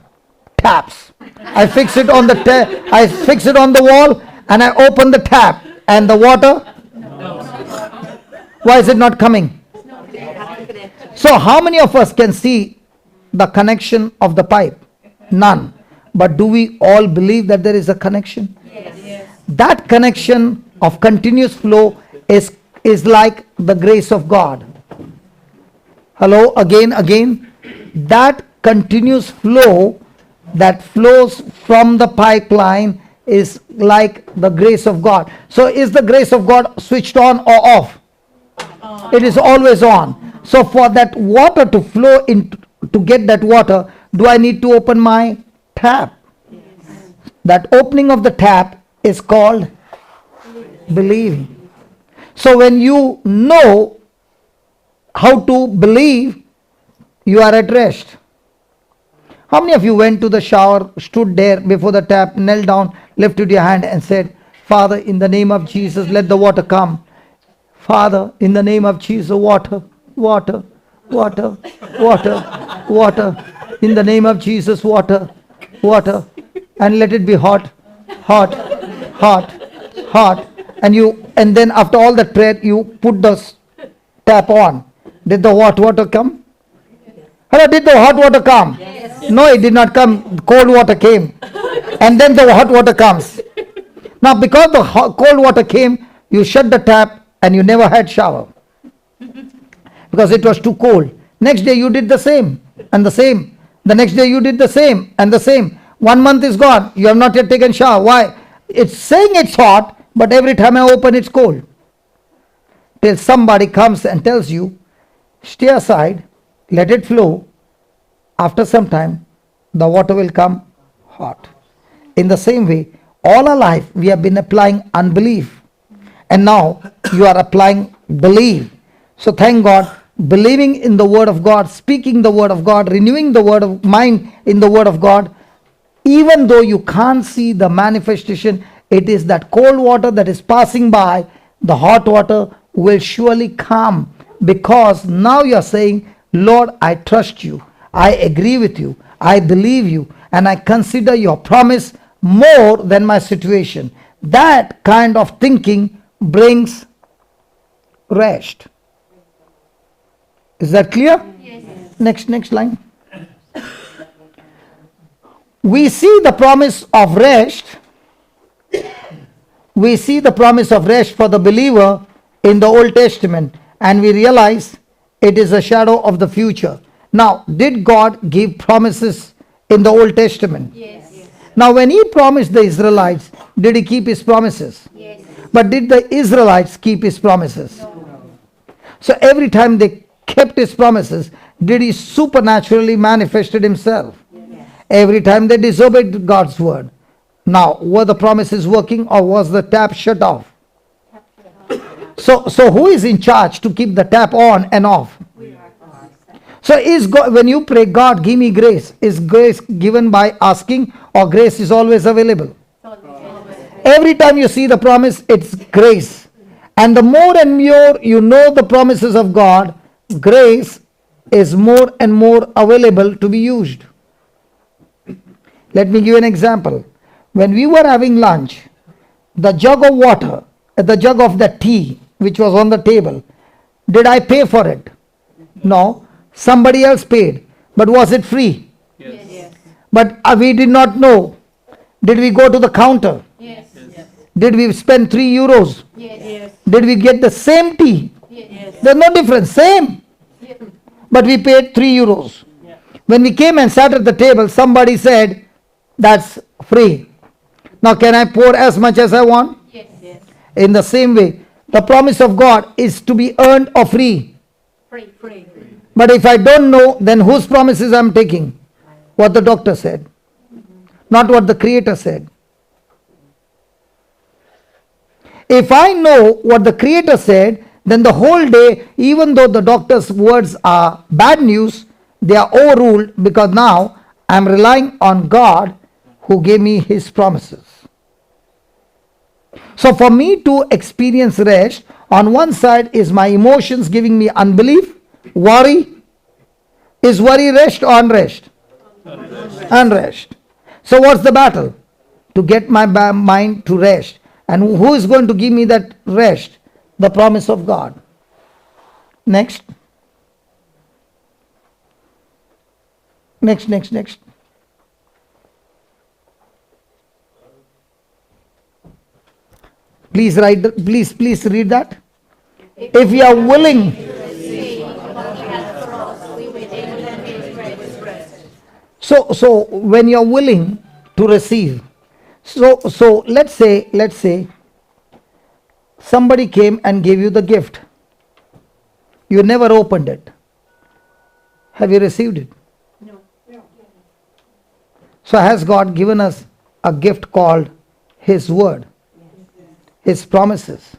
taps. I fix it on the wall, and I open the tap, and the water, why is it not coming? So how many of us can see the connection of the pipe? None. But do we all believe that there is a connection? Yes. That connection of continuous flow is like the grace of God. Hello, again. That continuous flow that flows from the pipeline is like the grace of God. So is the grace of God switched on or off? It is always on. So for that water to flow in, to get that water, do I need to open my tap? That opening of the tap is called believing. So when you know how to believe, you are at rest. How many of you went to the shower, stood there before the tap, knelt down, lifted your hand and said, Father, in the name of Jesus, let the water come. Father, in the name of Jesus, water. In the name of Jesus, water. And let it be hot. And then after all that prayer, you put the tap on. Did the hot water come? Hello, did the hot water come? Yes. No, it did not come. Cold water came. And then the hot water comes. Now, because the cold water came, you shut the tap and you never had shower. Because it was too cold. Next day you did the same and the same. The next day you did the same and the same. 1 month is gone. You have not yet taken shower. Why? It's saying it's hot, but every time I open it's cold. Till somebody comes and tells you, stay aside, let it flow. After some time, the water will come hot. In the same way, all our life we have been applying unbelief. And now you are applying belief. So thank God, believing in the word of God, speaking the word of God, renewing the word of mind in the word of God, even though you can't see the manifestation, it is that cold water that is passing by, the hot water will surely come, because now you are saying, Lord, I trust you. I agree with you, I believe you, and I consider your promise more than my situation. That kind of thinking brings rest. Is that clear? Yes. Next line. We see the promise of rest. We see the promise of rest for the believer in the Old Testament, and we realize it is a shadow of the future. Now, did God give promises in the Old Testament? Yes. Now, when he promised the Israelites, did he keep his promises? Yes. But did the Israelites keep his promises? No. So every time they kept his promises, did he supernaturally manifested himself? Yes. Every time they disobeyed God's word. Now, were the promises working, or was the tap shut off? So who is in charge to keep the tap on and off? So is God, when you pray, God give me grace, is grace given by asking, or grace is always available? Every time you see the promise, it's grace. And the more and more you know the promises of God, grace is more and more available to be used. Let me give you an example. When we were having lunch, the jug of water, the jug of the tea which was on the table, did I pay for it? No. Somebody else paid. But was it free? Yes. But we did not know. Did we go to the counter? Yes. Did we spend 3 euros? Yes. Did we get the same tea? Yes. There's no difference. Same. Yes. But we paid 3 euros. Yeah. When we came and sat at the table, somebody said, that's free. Now can I pour as much as I want? Yes. In the same way, the promise of God is to be earned or free? Free. But if I don't know, then whose promises I'm taking? What the doctor said, not what the Creator said. If I know what the Creator said, then the whole day, even though the doctor's words are bad news, they are overruled, because now I'm relying on God who gave me his promises. So for me to experience rest, on one side is my emotions giving me unbelief, worry. Is worry rest or unrest? Unrest. So what's the battle? To get my mind to rest. And who is going to give me that rest? The promise of God. Next. Please read that. If we are willing. So when you are willing to receive. So let's say somebody came and gave you the gift. You never opened it. Have you received it? No. So has God given us a gift called his word? His promises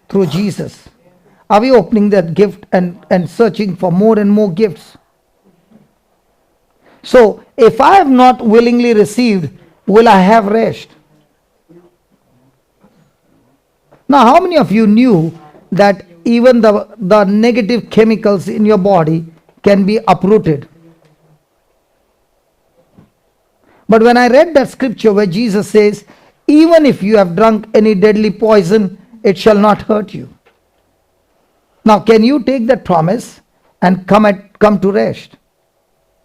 through Jesus. Are we opening that gift and searching for more and more gifts? So if I have not willingly received, will I have rest? Now how many of you knew that even the negative chemicals in your body can be uprooted? But when I read that scripture where Jesus says, even if you have drunk any deadly poison, it shall not hurt you. Now, can you take that promise and come to rest?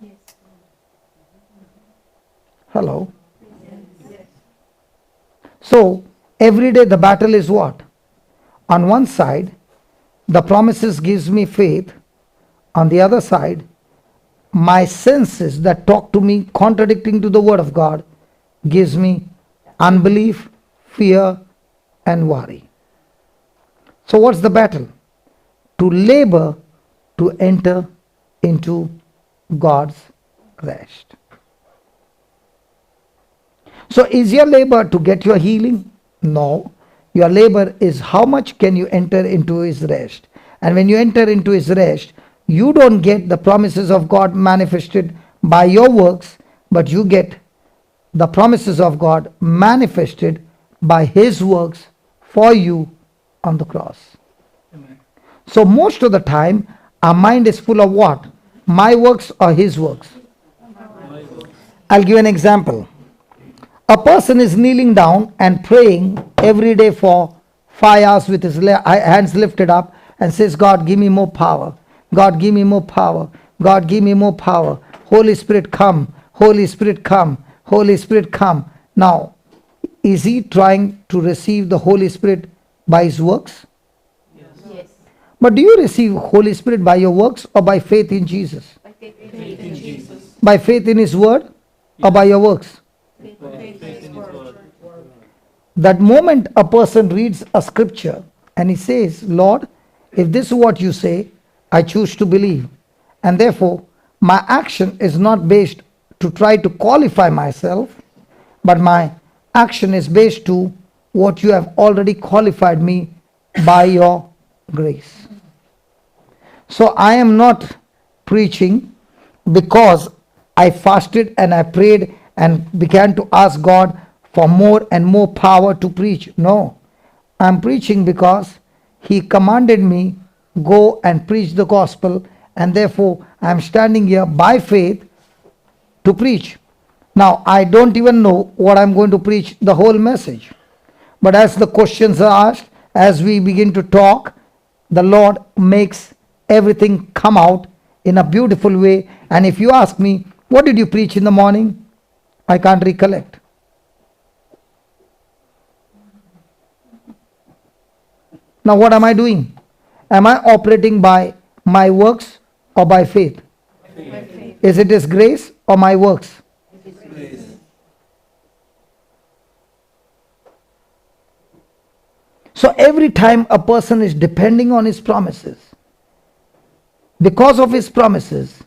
Yes. Hello? Yes. So, every day the battle is what? On one side, the promises gives me faith. On the other side, my senses that talk to me contradicting to the word of God gives me unbelief, fear, and worry. So what's the battle? To labor to enter into God's rest. So is your labor to get your healing? No. Your labor is how much can you enter into his rest. And when you enter into his rest, you don't get the promises of God manifested by your works, but you get the promises of God manifested by his works for you on the cross. Amen. So most of the time our mind is full of what? My works or his works? I'll give an example. A person is kneeling down and praying every day for 5 hours with his hands lifted up and says, God, give me more power. God, give me more power. God, give me more power. Holy Spirit, come. Holy Spirit, come. Holy Spirit, come. Now, is he trying to receive the Holy Spirit by his works? Yes. But do you receive Holy Spirit by your works or by faith in Jesus? By faith in Jesus. By faith in his word or by your works? Faith in his word. That moment a person reads a scripture and he says, Lord, if this is what you say, I choose to believe. And therefore, my action is not based to try to qualify myself, but my action is based to what you have already qualified me by your grace. So I am not preaching because I fasted and I prayed and began to ask God for more and more power to preach. No, I'm preaching because he commanded me, go and preach the gospel, and therefore I'm standing here by faith to preach. Now, I don't even know what I'm going to preach the whole message. But as the questions are asked, as we begin to talk, the Lord makes everything come out in a beautiful way. And if you ask me, what did you preach in the morning? I can't recollect. Now, what am I doing? Am I operating by my works or by faith? Is it His grace or my works? So every time a person is depending on his promises, because of his promises,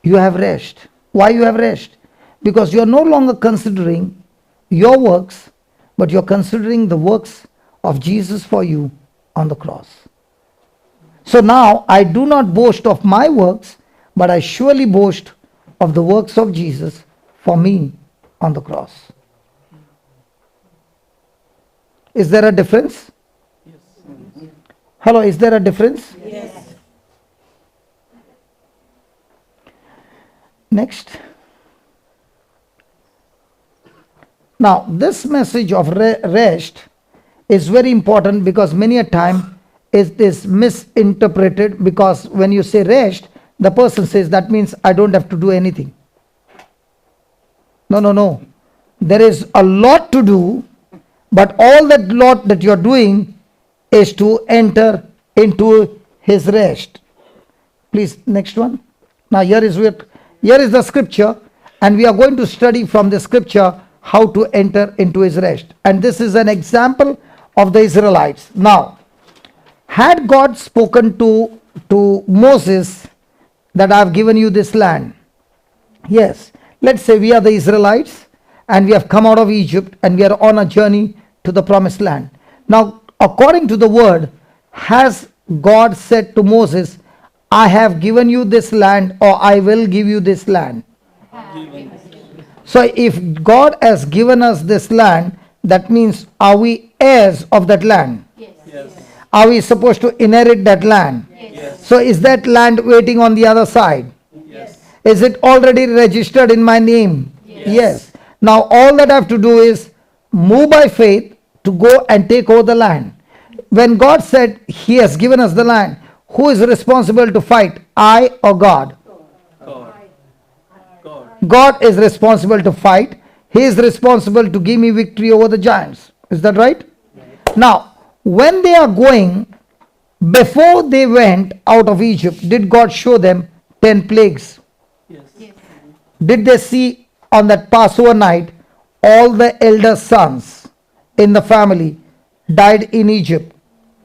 you have rest. Why you have rest? Because you are no longer considering your works, but you are considering the works of Jesus for you on the cross. So now I do not boast of my works, but I surely boast of the works of Jesus for me on the cross. Is there a difference? Hello, is there a difference? Yes. Next. Now, this message of rest is very important because many a time it is misinterpreted, because when you say rest, the person says that means I don't have to do anything. No. There is a lot to do, but all that lot that you are doing is to enter into his rest. Please, next one. Now here is the scripture, and we are going to study from the scripture how to enter into his rest. And this is an example of the Israelites. Now, had God spoken to Moses that I have given you this land? Yes. Let's say we are the Israelites and we have come out of Egypt and we are on a journey to the promised land. Now, according to the word, has God said to Moses, I have given you this land, or I will give you this land? So if God has given us this land, that means are we heirs of that land? Yes. Are we supposed to inherit that land? Yes. So is that land waiting on the other side? Yes. Is it already registered in my name? Yes. Now all that I have to do is move by faith to go and take over the land. When God said He has given us the land, who is responsible to fight? I or God? God is responsible to fight. He is responsible to give me victory over the giants. Is that right? Now, when they are going, before they went out of Egypt, did God show them 10 plagues? Did they see on that Passover night all the elder sons in the family died in Egypt?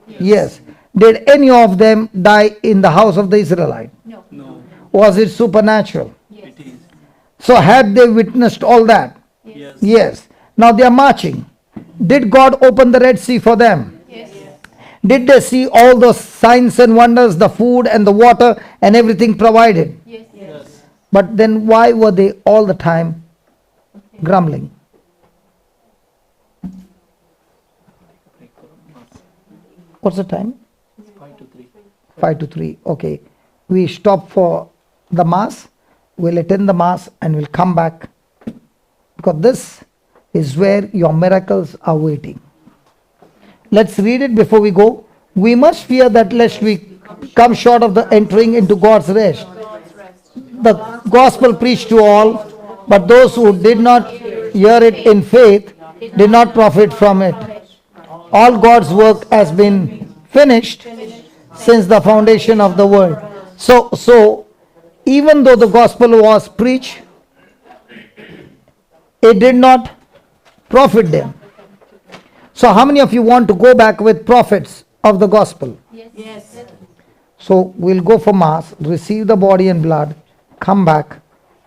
Yes. Did any of them die in the house of the Israelite? No. Was it supernatural? Yes. So had they witnessed all that? Yes. Now they are marching. Did God open the Red Sea for them? Yes. Did they see all the signs and wonders, the food and the water and everything provided? Yes. But then why were they all the time grumbling? What's the time? 5 to 3. Okay. We stop for the Mass, we'll attend the Mass and we'll come back, because this is where your miracles are waiting. Let's read it before we go. We must fear that lest we come short of the entering into God's rest. The gospel preached to all, but those who did not hear it in faith did not profit from it. All God's work has been finished since the foundation of the world. So even though the gospel was preached, it did not profit them. So how many of you want to go back with prophets of the gospel? Yes. So we'll go for Mass, receive the body and blood, come back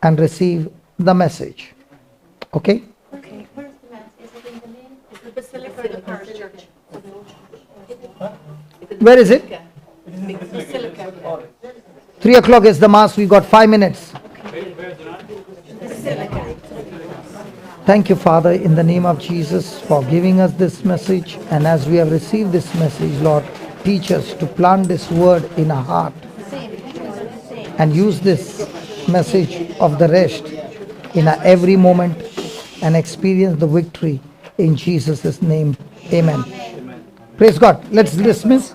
and receive the message. Okay? Okay, where's the Mass? Is it in the main? Is the Basilica or the Parish Church? Where is it? Basilica. 3 o'clock is the Mass. We got 5 minutes. Thank you, Father, in the name of Jesus, for giving us this message. And as we have received this message, Lord, teach us to plant this word in our heart and use this message of the rest in our every moment and experience the victory in Jesus' name. Amen. Praise God. Let's dismiss.